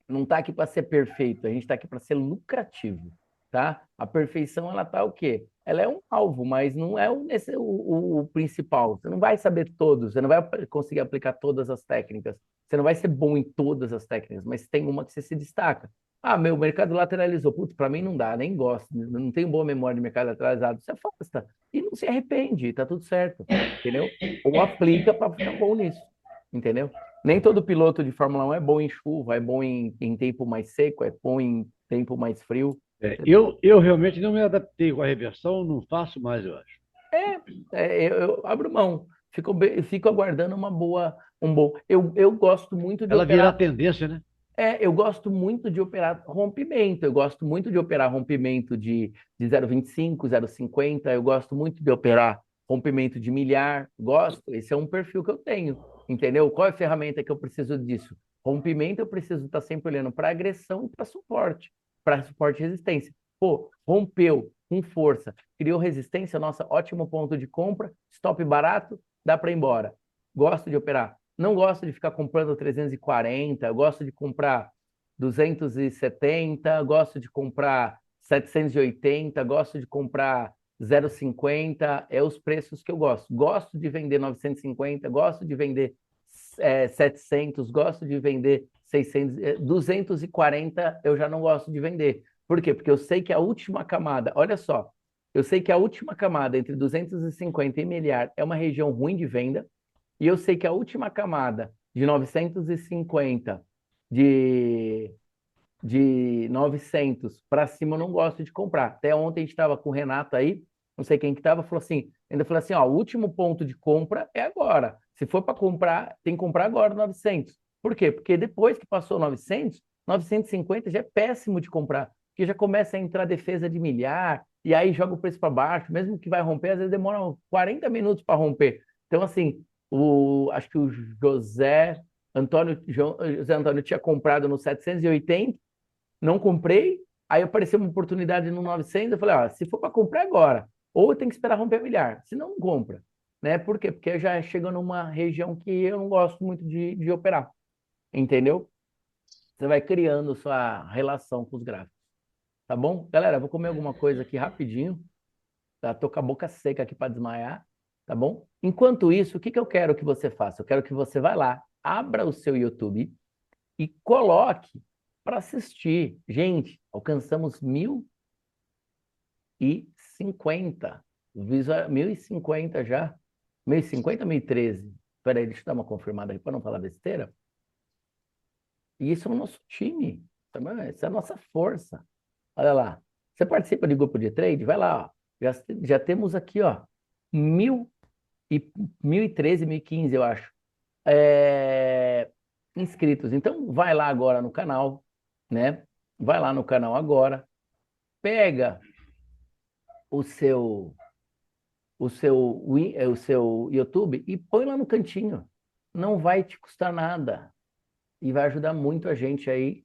está aqui para ser perfeito, a gente está aqui para ser lucrativo, tá? A perfeição ela tá o quê? Ela é um alvo, mas não é o principal. Você não vai saber todos, você não vai conseguir aplicar todas as técnicas, você não vai ser bom em todas as técnicas, mas tem uma que você se destaca. Ah, meu mercado lateralizou. Putz, para mim não dá, nem gosto, não tenho boa memória de mercado lateralizado. Você afasta e não se arrepende, tá tudo certo, entendeu? Ou aplica para ficar bom nisso, entendeu? Nem todo piloto de Fórmula 1 é bom em chuva, é bom em tempo mais seco, é bom em tempo mais frio. Eu realmente não me adaptei com a reversão, não faço mais, eu acho. Eu abro mão, fico aguardando um bom. Eu gosto muito de Ela virar operar. tendência, né? Eu gosto muito de operar rompimento, eu gosto muito de operar rompimento de 0,25, 0,50, eu gosto muito de operar rompimento de milhar, gosto, esse é um perfil que eu tenho, entendeu? Qual é a ferramenta que eu preciso disso? Rompimento eu preciso estar sempre olhando para agressão e para suporte e resistência. pô, rompeu com força, criou resistência, nossa, ótimo ponto de compra, stop barato, dá para ir embora. Gosto de operar. Não gosto de ficar comprando 340, gosto de comprar 270, gosto de comprar 780, gosto de comprar 0,50, é os preços que eu gosto. Gosto de vender 950, gosto de vender 700, gosto de vender 600, 240 eu já não gosto de vender. Por quê? Porque eu sei que a última camada, olha só, eu sei que a última camada entre 250 e milhar é uma região ruim de venda, e eu sei que a última camada de 950 de 900 para cima eu não gosto de comprar. Até ontem a gente estava com o Renato aí, não sei quem que estava, falou assim, ainda falou assim, ó, o último ponto de compra é agora. Se for para comprar, tem que comprar agora 900. Por quê? Porque depois que passou 900, 950 já é péssimo de comprar, porque já começa a entrar defesa de milhar, e aí joga o preço para baixo, mesmo que vai romper, às vezes demora 40 minutos para romper. Então, assim, acho que o José Antônio tinha comprado no 780, não comprei, aí apareceu uma oportunidade no 900, eu falei, ó, se for para comprar agora, ou tem que esperar romper milhar, senão não compra, né? Por quê? Porque já chega numa região que eu não gosto muito de operar, entendeu? Você vai criando sua relação com os gráficos, tá bom? Galera, vou comer alguma coisa aqui rapidinho, tá? Tô com a boca seca aqui para desmaiar, tá bom? Enquanto isso, o que que eu quero que você faça? Eu quero que você vá lá, abra o seu YouTube e coloque para assistir. Gente, alcançamos 1.050. 1.050 já. 1.050, 1.013. Espera aí, deixa eu dar uma confirmada aí para não falar besteira. E isso é o nosso time. Essa é a nossa força. Olha lá. Você participa de grupo de trade? Vai lá. Ó. Já temos aqui, ó, 1.013, 1.015, eu acho. Inscritos. Então, vai lá agora no canal, né? Vai lá no canal agora, pega o seu o seu YouTube e põe lá no cantinho. Não vai te custar nada e vai ajudar muito a gente aí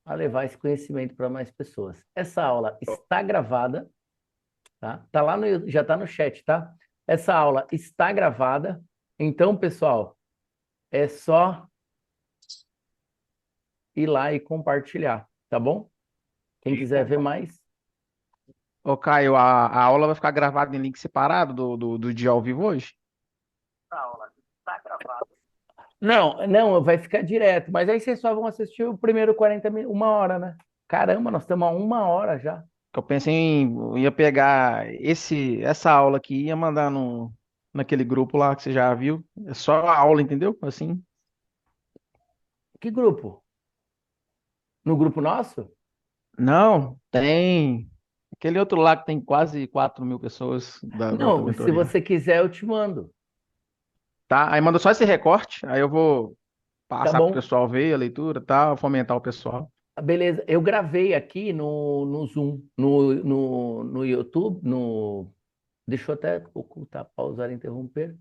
a levar esse conhecimento para mais pessoas. Essa aula está gravada, tá? Tá lá já está no chat, tá? Essa aula está gravada. Então, pessoal, é só ir lá e compartilhar, tá bom? Quem quiser ver mais, Ô, Caio, a aula vai ficar gravada em link separado do dia ao vivo hoje? não, vai ficar direto, mas aí vocês só vão assistir o primeiro 40 minutos, 1 hora, né? Caramba, nós estamos a 1 hora já. Eu pensei ia pegar essa aula aqui e ia mandar naquele grupo lá que você já viu. É só a aula, entendeu? Assim. Que grupo? No grupo nosso? Não, tem aquele outro lá que tem quase 4.000 pessoas da outra Não, se mentoria. você quiser, eu te mando. Tá? Aí manda só esse recorte, aí eu vou Tá passar pro bom? pessoal ver a leitura, tá? Fomentar o pessoal. Beleza. Eu gravei aqui no Zoom, no YouTube, Deixa eu até ocultar, pausar, interromper.